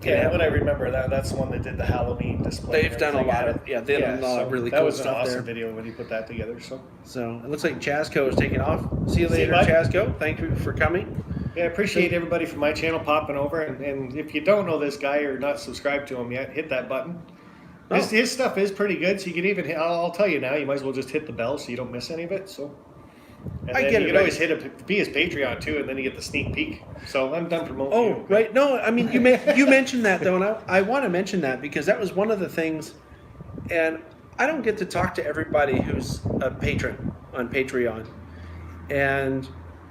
Yeah, when I remember that's the one that did the Halloween display. They've done a lot of they've done a lot of really cool stuff there. That was an awesome video when you put that together. So it looks like Chazco is taking off. See you later, bud. Chazco. Thank you for coming. Yeah, I appreciate everybody from my channel popping over. And if you don't know this guy or not subscribed to him yet, hit that button. Oh. His stuff is pretty good, so you can even I'll tell you now, you might as well just hit the bell so you don't miss any of it. So and I then get you it, can right. always be his Patreon too, and then you get the sneak peek. So I'm done promoting you. Oh, right. No, I mean you mentioned that though, and I want to mention that because that was one of the things, and I don't get to talk to everybody who's a patron on Patreon, and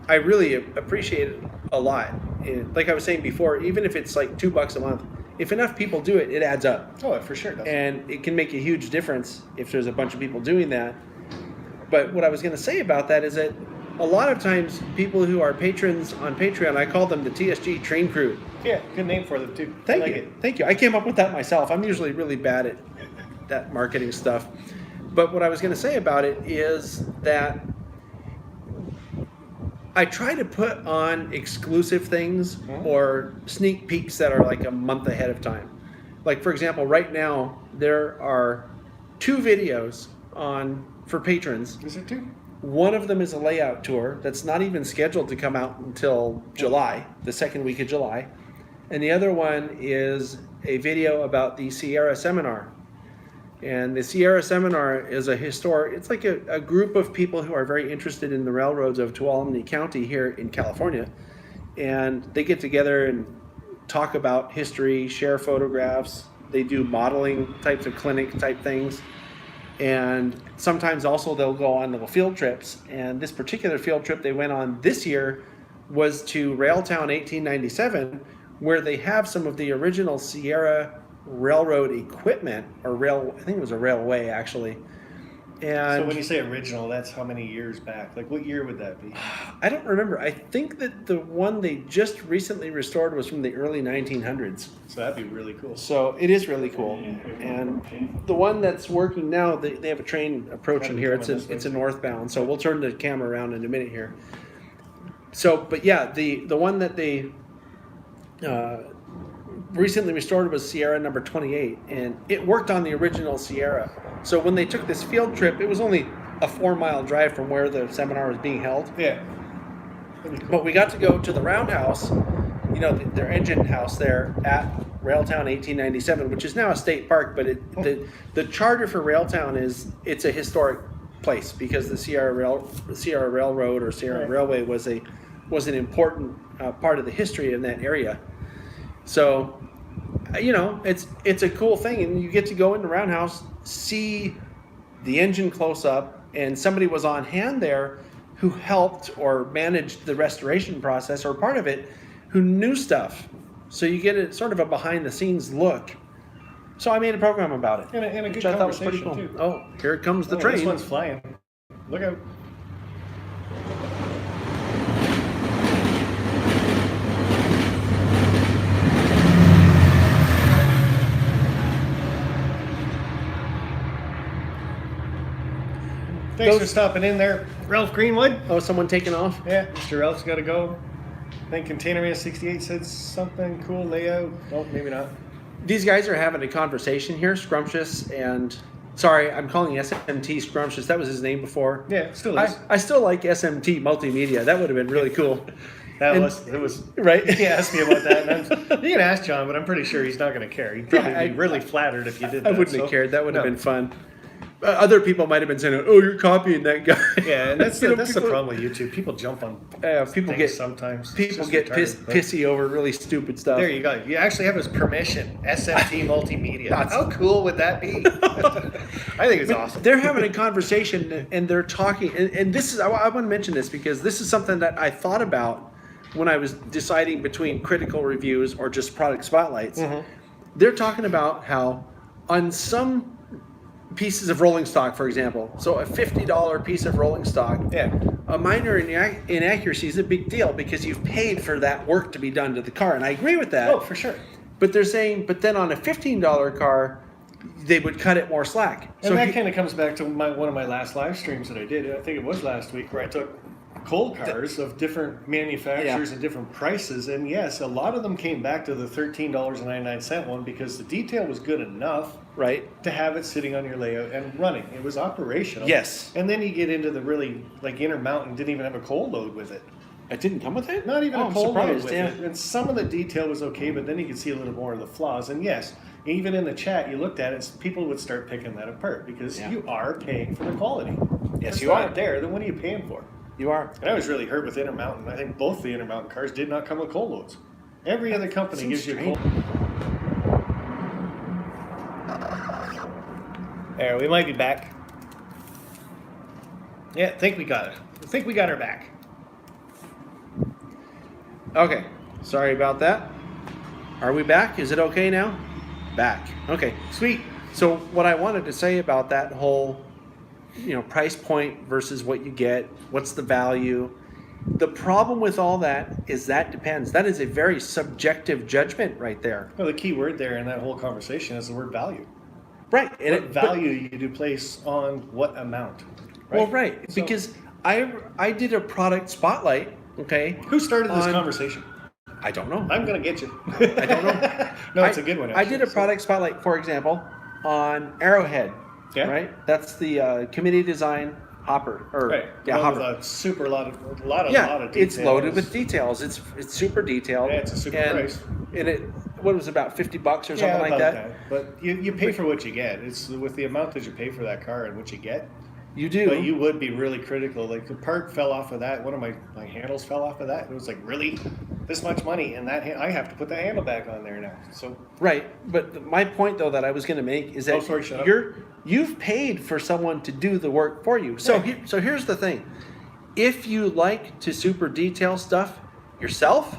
I really appreciate it a lot. And like I was saying before, even if it's like $2 a month, if enough people do it, it adds up. Oh, for sure. Does. And it can make a huge difference if there's a bunch of people doing that. But what I was going to say about that is that a lot of times people who are patrons on Patreon, I call them the TSG train crew. Yeah, good name for them too. Thank you. Thank you. I came up with that myself. I'm usually really bad at that marketing stuff. But what I was going to say about it is that I try to put on exclusive things or sneak peeks that are like a month ahead of time. Like for example, right now there are 2 videos for patrons. Is it 2? One of them is a layout tour that's not even scheduled to come out until July, the second week of July. And the other one is a video about the Sierra Seminar. And the Sierra Seminar is it's like a group of people who are very interested in the railroads of Tuolumne County here in California. And they get together and talk about history, share photographs. They do modeling types of clinic type things. And sometimes also they'll go on little field trips. And this particular field trip they went on this year was to Railtown 1897, where they have some of the original Sierra railroad equipment, I think it was a railway actually. And so when you say original, that's how many years back? Like what year would that be? I don't remember. I think that the one they just recently restored was from the early 1900s. So that'd be really cool. So it is really cool. And the one that's working now, they have a train approaching here. It's a northbound. So we'll turn the camera around in a minute here. So, but yeah, the one that they recently restored was Sierra number 28, and it worked on the original Sierra. So when they took this field trip, it was only a 4-mile drive from where the seminar was being held. Yeah. But we got to go to the roundhouse, their engine house there at Railtown 1897, which is now a state park, but the charter for Railtown it's a historic place because the Sierra Railroad or Sierra Railway was an important part of the history in that area. So, it's a cool thing, and you get to go in the roundhouse, see the engine close up, and somebody was on hand there who helped or managed the restoration process or part of it, who knew stuff. So you get sort of a behind the scenes look. So I made a program about it, and a good which I thought was pretty conversation cool. too. Oh, here comes the train. This one's flying. Look out. Thanks for stopping in there, Ralph Greenwood. Oh, someone taking off? Yeah, Mr. Ralph's got to go. I think Containerman 68 said something cool layout. Oh, maybe not. These guys are having a conversation here, Scrumptious and... Sorry, I'm calling SMT Scrumptious. That was his name before. Yeah, it still is. I still like SMT Multimedia. That would have been really cool. It was right. He asked me about that, and you can ask John, but I'm pretty sure he's not going to care. He'd probably be really flattered if you did that. I wouldn't have cared. That would have been fun. Other people might have been saying, "Oh, you're copying that guy." Yeah, and that's the problem with YouTube. People jump on people get sometimes. People get pissy over really stupid stuff. There you go. You actually have his permission. SMT Multimedia. How cool would that be? I think it's awesome. They're having a conversation and they're talking, and this is I want to mention this because this is something that I thought about when I was deciding between critical reviews or just product spotlights. Mm-hmm. They're talking about how on some pieces of rolling stock, for example, so a $50 piece of rolling stock, a minor inaccuracy is a big deal because you've paid for that work to be done to the car, and I agree with that. Oh, for sure. But they're saying, but then on a $15 car, they would cut it more slack. And so that kind of comes back to one of my last live streams that I did. I think it was last week where I took cold cars of different manufacturers and different prices, and yes, a lot of them came back to the $13.99 one because the detail was good enough, right, to have it sitting on your layout and running. It was operational. Yes. And then you get into the really Intermountain didn't even have a cold load with it. It didn't come with it? Not even a cold load with it. And some of the detail was okay, but then you could see a little more of the flaws. And yes, even in the chat, you looked at it, people would start picking that apart because you are paying for the quality. Yes, if you are. Not there, then what are you paying for? You are. And I was really hurt with Intermountain. I think both the Intermountain cars did not come with cold loads. Every other company gives you a cold. There, we might be back. Yeah, I think we got it. I think we got her back. Okay, sorry about that. Are we back? Is it okay now? Back. Okay, sweet. So what I wanted to say about that whole price point versus what you get, what's the value? The problem with all that is that depends. That is a very subjective judgment right there. Well, the key word there in that whole conversation is the word value. Right. And what value you do place on what amount. Right? Well, right. So, because I did a product spotlight, okay? Who started this conversation? I don't know. I'm going to get you. I don't know. No, it's a good one. Actually. I did a product spotlight, for example, on Arrowhead. Yeah. Right? That's the committee design hopper. Right. Yeah, hopper. With a super lot of details. It's loaded with details. It's super detailed. Yeah, it's a super price. And it was about $50 or something like that. But you pay for what you get. It's with the amount that you pay for that car and what you get. You do. But you would be really critical. Like the part fell off of that. One of my handles fell off of that. It was like, really? This much money and I have to put the handle back on there now. So right. But my point though that I was going to make is that you've paid for someone to do the work for you. So so here's the thing. If you like to super detail stuff yourself,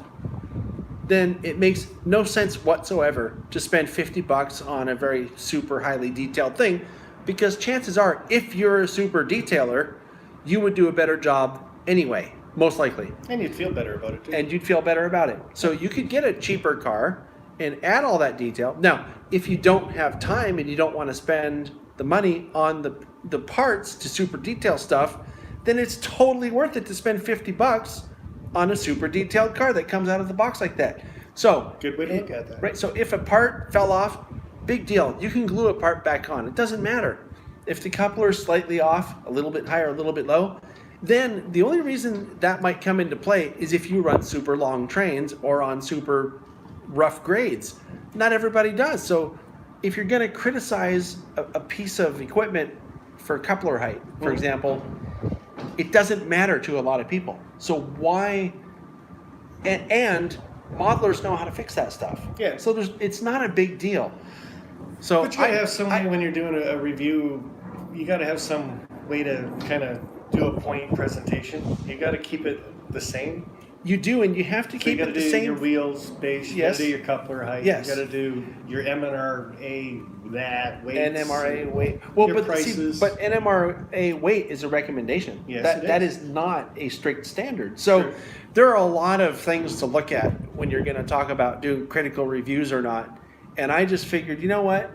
then it makes no sense whatsoever to spend $50 on a very super highly detailed thing, because chances are, if you're a super detailer, you would do a better job anyway, most likely. And you'd feel better about it too. And you'd feel better about it. So you could get a cheaper car and add all that detail. Now, if you don't have time and you don't want to spend the money on the parts to super detail stuff, then it's totally worth it to spend $50 on a super detailed car that comes out of the box like that. So good way to look at that. Right. So if a part fell off, big deal. You can glue a part back on. It doesn't matter. If the coupler is slightly off, a little bit higher, a little bit low, then the only reason that might come into play is if you run super long trains or on super rough grades. Not everybody does. So if you're going to criticize a piece of equipment for coupler height, for example, it doesn't matter to a lot of people. So why? And modelers know how to fix that stuff. Yeah. So it's not a big deal. So but you gotta have some way when you're doing a review. You got to have some way to kind of do a point presentation. You got to keep it the same. You do, and you have to keep it the same. You got to do your wheels base. You got to do your coupler height. Yes. You got to do your MRA weights. NMRA weight. Well, but prices. But NMRA weight is a recommendation. Yes, that is not a strict standard. So there are a lot of things to look at when you're going to talk about doing critical reviews or not. And I just figured, you know what?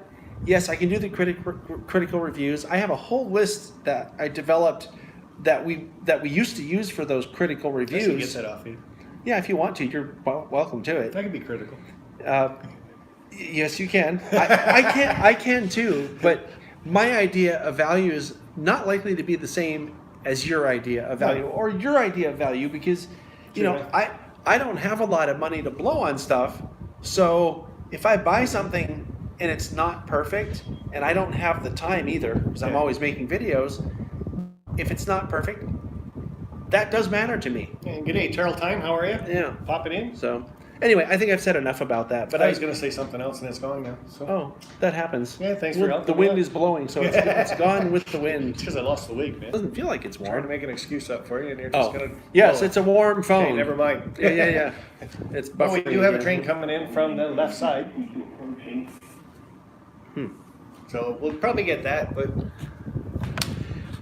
yes, I can do the critical reviews. I have a whole list that I developed that we used to use for those critical reviews. You get that off you. Yeah, if you want to, you're welcome to it. I can be critical. Yes, you can. I can too. But my idea of value is not likely to be the same as your idea of value or your idea of value because, you know, I don't have a lot of money to blow on stuff. So if I buy something and it's not perfect, and I don't have the time either because I'm always making videos, if it's not perfect, that does matter to me. And good day, Turtle Time. How are you? Yeah. Popping in. So anyway, I think I've said enough about that. But I was going to say something else and it's gone now. So. Oh, that happens. Yeah, thanks for helping. The wind is blowing, so it's gone with the wind. It's because I lost the wig, man. It doesn't feel like it's warm. Trying to make an excuse up for you, and you're just going to. Yes, it's a warm phone. Okay, never mind. Yeah. It's buffering. Well, we do have a train coming in from the left side. So we'll probably get that, but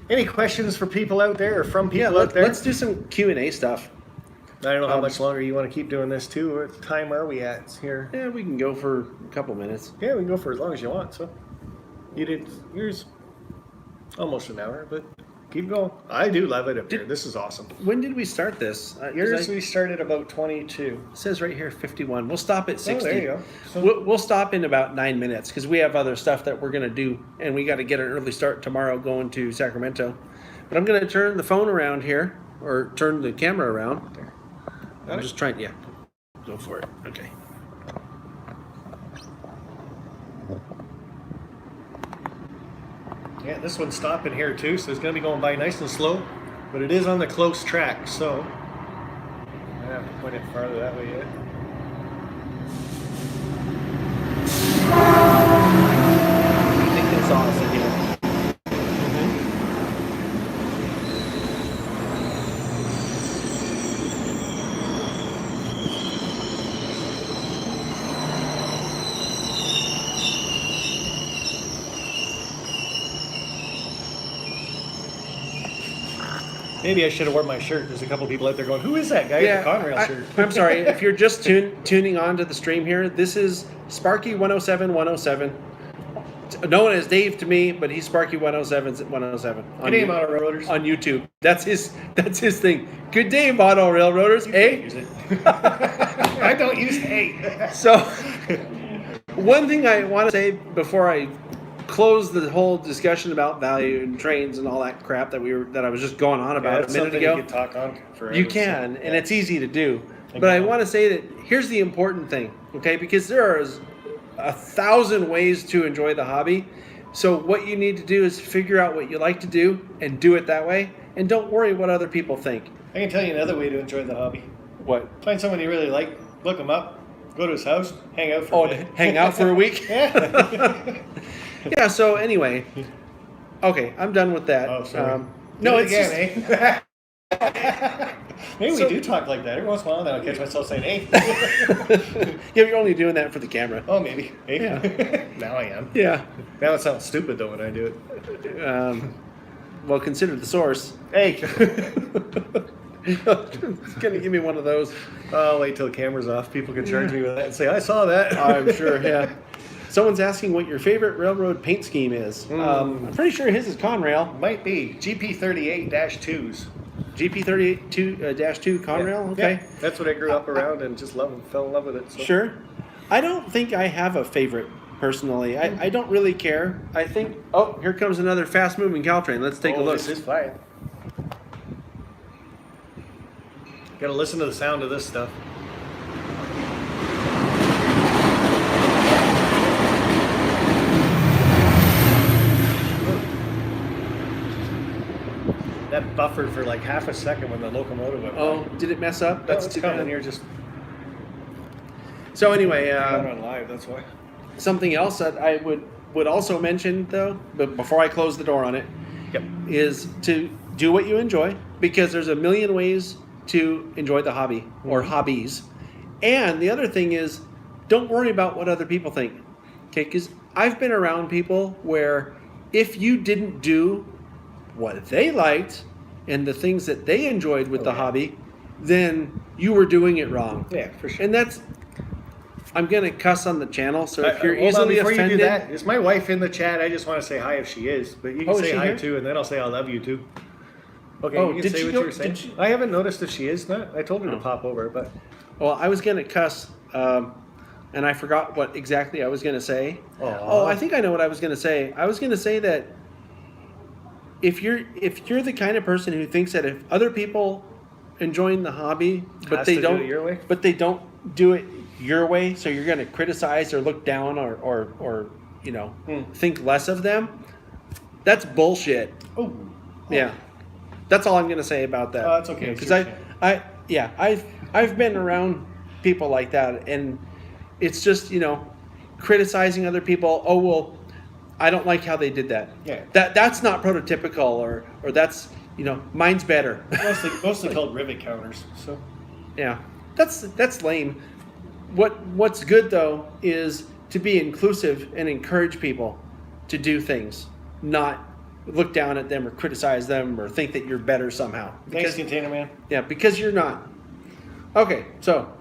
any questions for people out there or from people out there? Let's do some Q&A stuff. I don't know how much longer you want to keep doing this too. What time are we at here? Yeah, we can go for a couple minutes. Yeah, we can go for as long as you want. So you did yours almost an hour, but keep going. I do love it up here. This is awesome. When did we start this? Yours we started about 22. It says right here 51. We'll stop at 60. Oh, there you go. So We'll stop in about 9 minutes because we have other stuff that we're going to do, and we got to get an early start tomorrow going to Sacramento. But I'm going to turn the phone around here, or turn the camera around. I'm just trying. Yeah, go for it. Okay. yeah, this one's stopping here too, so it's going to be going by nice and slow, but it is on the close track, so I have to point it farther that way yet. I think that's awesome here. Maybe I should have worn my shirt. There's a couple people out there going, "Who is that guy in the Conrail shirt?" I'm sorry. If you're just tuning on to the stream here, this is sparky107107. Known as Dave to me, but he's Sparky107107. Good day, Auto Railroaders. On YouTube. That's his thing. Good day, Auto Railroaders. Hey? Use it. I don't use hey. So, one thing I want to say before I close the whole discussion about value and trains and all that crap that I was just going on about a minute ago. You can talk on forever. You can, and it's easy to do. But I want to say that here's the important thing, okay? Because there are 1,000 ways to enjoy the hobby. So what you need to do is figure out what you like to do and do it that way. And don't worry what other people think. I can tell you another way to enjoy the hobby. What? Find someone you really like, look him up, go to his house, hang out for a bit. Hang out for a week? Yeah. Yeah, so anyway. Okay, I'm done with that. Oh, sorry. No, it's again, eh? Maybe we do talk like that. Every once in a while, then I'll catch myself saying, hey. Yeah, you're only doing that for the camera. Oh, maybe. Hey. Yeah. Now I am. Yeah. Now it sounds stupid, though, when I do it. Well, consider the source. Hey. It's going to give me one of those. I'll wait till the camera's off. People can charge me with that and say, I saw that. I'm sure, yeah. Someone's asking what your favorite railroad paint scheme is. I'm pretty sure his is Conrail. Might be. GP38-2s. GP38-2 Conrail? Okay. Yeah, that's what I grew up around and just fell in love with it. So. Sure. I don't think I have a favorite, personally. I don't really care. I think... Oh, here comes another fast-moving Caltrain. Let's take a look. This is fine. Gotta listen to the sound of this stuff. That buffered for like half a second when the locomotive went by. Oh, did it mess up? That's too bad. You're just so anyway, not on live. That's why. Something else that I would also mention though, but before I close the door on it, is to do what you enjoy, because there's a million ways to enjoy the hobby or hobbies. And the other thing is, don't worry about what other people think. Okay, because I've been around people where if you didn't do what they liked and the things that they enjoyed with the hobby, then you were doing it wrong. Yeah, for sure. And I'm gonna cuss on the channel, so if you're Hold on, easily before offended, you do that, is my wife in the chat? I just want to say hi if she is, but you can Oh, is say she hi here? too, and then I'll say I love you too. Okay, Oh, you can did say she what go- you were saying. did she- I haven't noticed if she is not. I told her Oh. to pop over, but well, I was gonna cuss, and I forgot what exactly I was gonna say. Aw. Oh, I think I know what I was gonna say. I was gonna say that if you're the kind of person who thinks that if other people enjoying the hobby, but Has they to do don't it your way? but they don't do it your way, so you're gonna criticize or look down or think less of them. That's bullshit. oh, Yeah, that's all I'm gonna say about that. Oh, that's okay. It's Because your I've been around people like that, and it's just criticizing other people. Oh well, I don't like how they did that. Yeah. That's not prototypical, or that's mine's better. mostly called rivet counters. So Yeah, that's lame. What's good though is to be inclusive and encourage people to do things, not look down at them or criticize them or think that you're better somehow. thanks, Container Man. Yeah, because you're not. Okay, so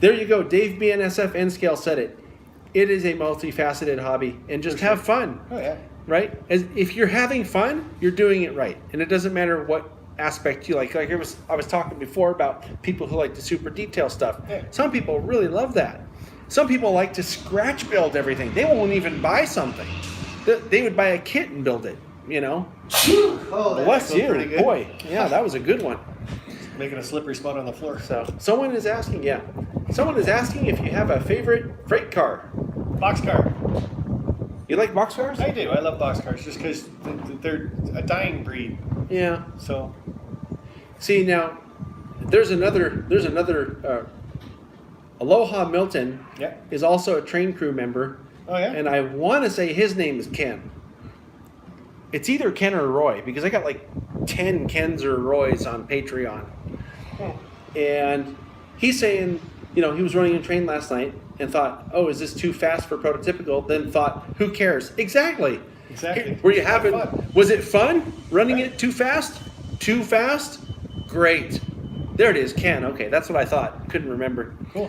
there you go. Dave BNSF N Scale said it. It is a multifaceted hobby, and just have fun, Oh yeah. right? If you're having fun, you're doing it right, and it doesn't matter what aspect you like. Like I was talking before about people who like the super detail stuff. Yeah. Some people really love that. Some people like to scratch build everything. They won't even buy something. They would buy a kit and build it. Oh, that Bless feels you, pretty good. boy. Yeah, that was a good one. Making a slippery spot on the floor. So someone is asking if you have a favorite freight car. Boxcar. You like boxcars? I do. I love boxcars just because they're a dying breed. Yeah. So See now, there's another. Aloha Milton yeah. is also a train crew member, Oh yeah. and I want to say his name is Ken. It's either Ken or Roy because I got like 10 Kens or Roys on Patreon, and he's saying, he was running a train last night and thought, oh, is this too fast for prototypical? Then thought, who cares? Exactly. Exactly. Were you Have having? fun. Was it fun running it too fast? Too fast? Great. There it is, Ken. Okay, that's what I thought. Couldn't remember. Cool.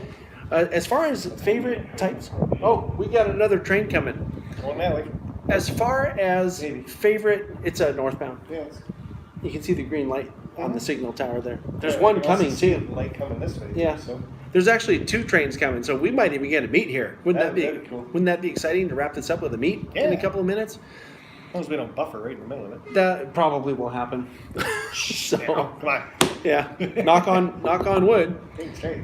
As far as favorite types, oh, we got another train coming. Going that way. As far as Maybe. favorite, it's a northbound. Yes. You can see the green light on the signal tower there. There's Yeah, one you can also coming see too. the light coming this way. Yeah. So There's actually 2 trains coming, so we might even get a meet here. Wouldn't that be? That'd be cool. Wouldn't that be exciting to wrap this up with a meet in a Yeah. couple of minutes? as long as we don't buffer right in the middle of it. That probably will happen. So Yeah, come on. yeah, knock on wood. Think straight.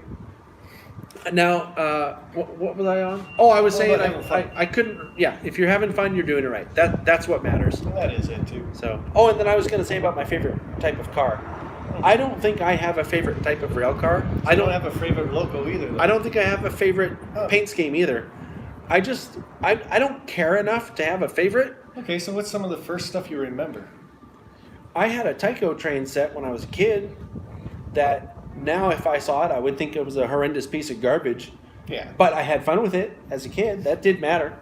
Now, what was I on? Oh, I was saying about having fun. I couldn't. Yeah, if you're having fun, you're doing it right. That's what matters. That is it too. So, oh, and then I was going to say about my favorite type of car. I don't think I have a favorite type of rail car. I don't have a favorite logo either. Though. I don't think I have a favorite Oh. paint scheme either. I don't care enough to have a favorite. Okay, so what's some of the first stuff you remember? I had a Tyco train set when I was a kid that now if I saw it, I would think it was a horrendous piece of garbage. Yeah. But I had fun with it as a kid. That did matter.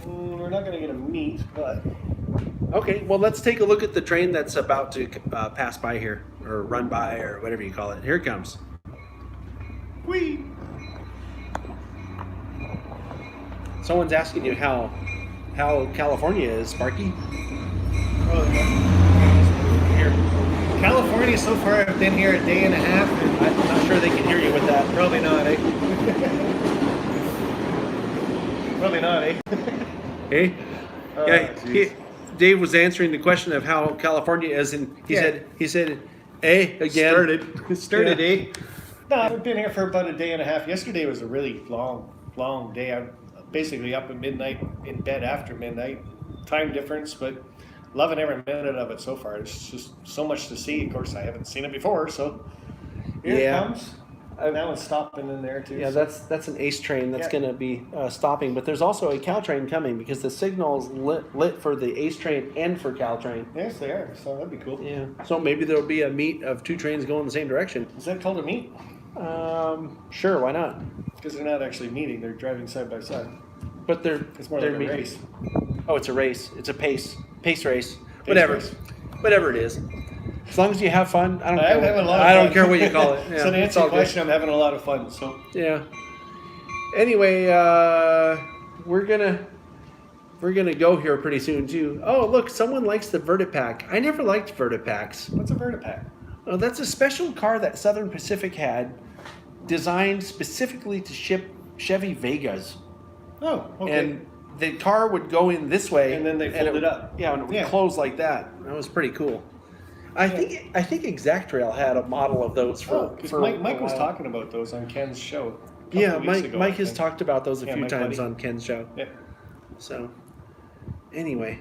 We're not going to get a meet, but Okay, well, let's take a look at the train that's about to pass by here, or run by, or whatever you call it. Here it comes. whee! Someone's asking you how California is, Sparky. Oh, here. California, so far I've been here a day and a half. And I'm not sure they can hear you with that. probably not, eh? Probably not, eh? Hey? Oh, Yeah, jeez. Dave was answering the question of how California is, and he Yeah. said, "Hey, again." Started, Yeah. eh? No, I've been here for about a day and a half. Yesterday was a really long day. I'm basically up at midnight, in bed after midnight. Time difference, but loving every minute of it so far. It's just so much to see. Of course, I haven't seen it before, so here Yeah. it comes. That one's stopping in there too. Yeah, so- that's an ACE train that's Yeah. going to be stopping, but there's also a Caltrain coming because the signal's lit for the ACE train and for Caltrain. Yes, they are. So that'd be cool. Yeah, so maybe there'll be a meet of 2 trains going the same direction. Is that called a meet? Sure, why not? Because they're not actually meeting; they're driving side by side. But they're It's more they're like a meeting. race. Oh, it's a race. It's a pace race. Whatever, race. whatever it is. As long as you have fun, I don't I'm care. having a lot of I don't fun. care what you call it. Yeah, So to it's answer all your good. question, I'm having a lot of fun. So Yeah. Anyway, we're gonna go here pretty soon too. Oh, look, someone likes the Vertipack. I never liked Vertipacks. What's a Vertipack? Oh, that's a special car that Southern Pacific had, designed specifically to ship Chevy Vegas. Oh, okay. And the car would go in this way, And then they fold it up. Yeah, and it would Yeah. close like that. That was pretty cool. I think Exactrail had a model of those for. Mike a was while. talking about those on Ken's show. a couple Yeah, of weeks ago, Mike I has think. talked about those a Yeah, few Mike times Buddy. on Ken's show. Yeah. So, anyway,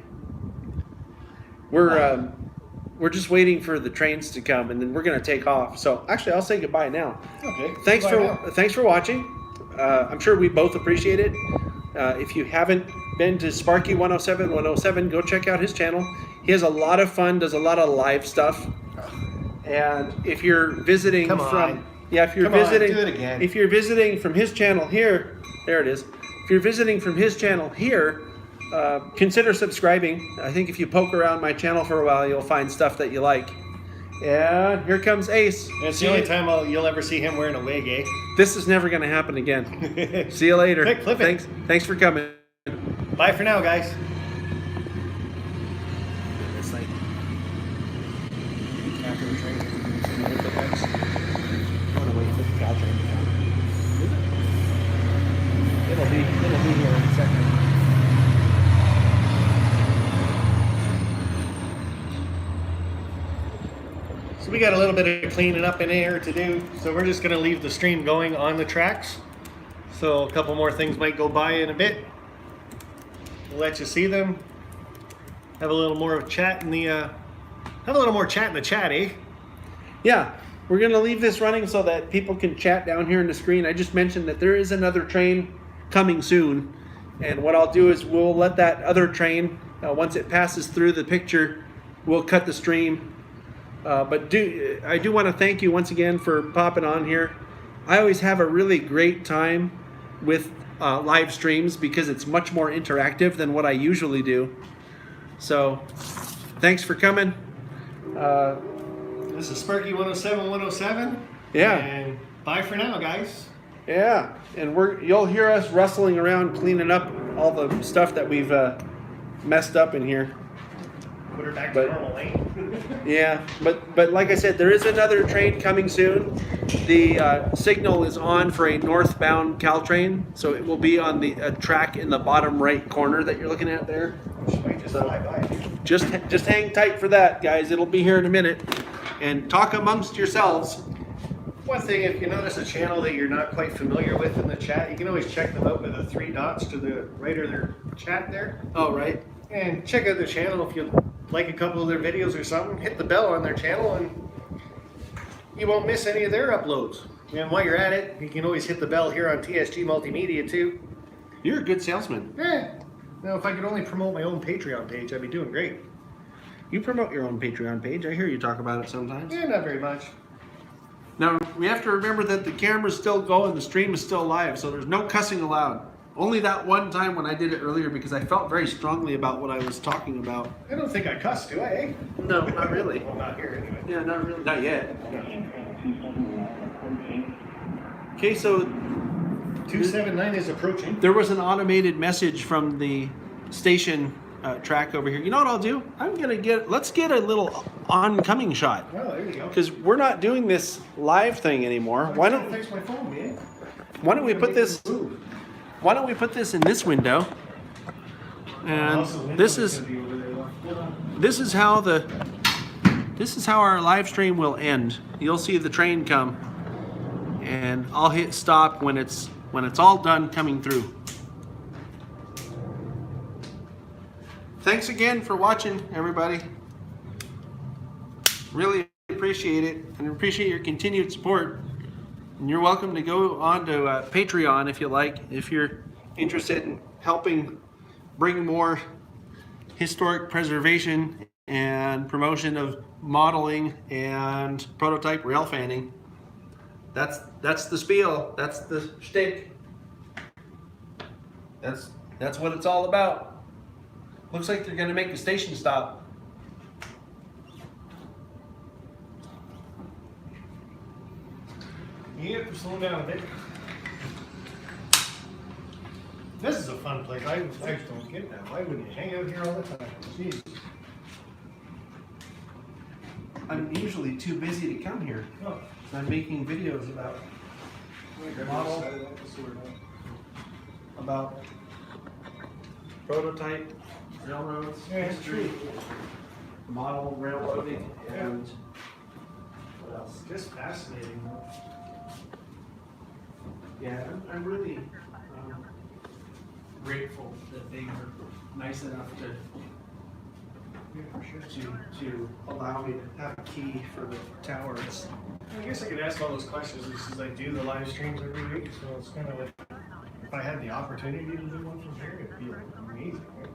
we're just waiting for the trains to come, and then we're gonna take off. So, actually, I'll say goodbye now. Okay. Thanks Bye now. thanks for watching. I'm sure we both appreciate it. If you haven't been to Sparky107107, go check out his channel. He has a lot of fun, does a lot of live stuff. And if you're visiting Come from on. if you're Come on, visiting do it again. if you're visiting from his channel here, there it is. If you're visiting from his channel here, consider subscribing. I think if you poke around my channel for a while, you'll find stuff that you like. And here comes Ace. And it's the only time you'll ever see him wearing a wig, eh? This is never going to happen again. See you later. Quick, flip it. Thanks for coming. Bye for now, guys. It's like, After the train, you hit the next. oh, no, wait, put the cow train down. It'll be here in a second. So we got a little bit of cleaning up in here to do. So we're just going to leave the stream going on the tracks. So a couple more things might go by in a bit. We'll let you see them. Have a little more chat in the chat, eh? Yeah, we're going to leave this running so that people can chat down here in the screen. I just mentioned that there is another train coming soon. And what I'll do is we'll let that other train, once it passes through the picture, we'll cut the stream. But I do want to thank you once again for popping on here. I always have a really great time with live streams because it's much more interactive than what I usually do. So, thanks for coming. This is Sparky107107. Yeah. And bye for now, guys. Yeah, and you'll hear us rustling around cleaning up all the stuff that we've messed up in here. Put her back But- to normal, eh? Yeah, but like I said, there is another train coming soon. The signal is on for a northbound Caltrain, so it will be on the track in the bottom right corner that you're looking at there. She might just fly by. Just hang tight for that, guys. It'll be here in a minute. And talk amongst yourselves. One thing, if you notice a channel that you're not quite familiar with in the chat, you can always check them out with the 3 dots to the right of their chat there. Oh, right. And check out their channel if you like a couple of their videos or something. Hit the bell on their channel and you won't miss any of their uploads. And while you're at it, you can always hit the bell here on TSG Multimedia too. You're a good salesman. Yeah. Now, if I could only promote my own Patreon page, I'd be doing great. You promote your own Patreon page. I hear you talk about it sometimes. Yeah, not very much. Now, we have to remember that the camera's still going, the stream is still live, so there's no cussing allowed. Only that one time when I did it earlier because I felt very strongly about what I was talking about. I don't think I cuss, do I, eh? No, not really. Well, not here anyway. Yeah, not really. Not yet. Okay, so 279 is approaching. there was an automated message from the station track over here. You know what I'll do? Let's get a little oncoming shot. Oh, there you go. Because we're not doing this live thing anymore. Why I'm trying to don't fix my phone, man? Why don't we put this in this window? And this is how our live stream will end. You'll see the train come, and I'll hit stop when it's all done coming through. Thanks again for watching, everybody. Really appreciate it, and appreciate your continued support. And you're welcome to go on to Patreon if you like, if you're interested in helping bring more historic preservation and promotion of modeling and prototype rail fanning. That's the spiel. That's the shtick. That's what it's all about. Looks like they're gonna make the station stop. Yeah, slow down a bit. This is a fun place. I just don't get that. Why wouldn't you hang out here all the time? Jeez. I'm usually too busy to come here. Oh. So I'm making videos about model, about prototype railroads, Yeah, history, model railroading, and what else? Just fascinating. Yeah, I'm really grateful that they were nice enough to Yeah, for sure. to allow me to have a key for the towers. I guess I could ask all those questions since I do the live streams every week, so it's kind of like if I had the opportunity to do one from here, it'd be like amazing. Right?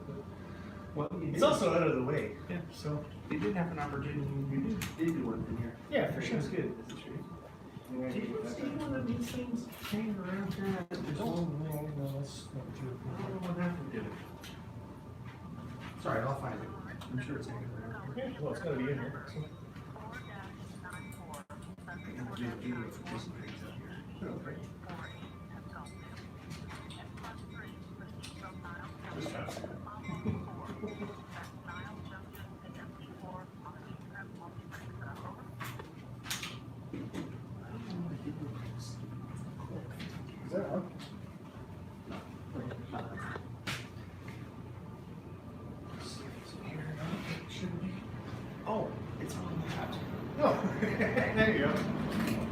Well, It's also out of the way. Yeah. So you did have an opportunity. You did do one from here. yeah, for sure. That's good. That's true. Do you see one of these things hanging around here? No, that's not I true. don't know what happened to it. Sorry, I'll find it. I'm sure it's hanging around. Yeah, well, it's gotta be in here. So. I can do a video for this thing out here. Okay. Just fascinating. Is that on? Oh, it's on that. Oh, there you go.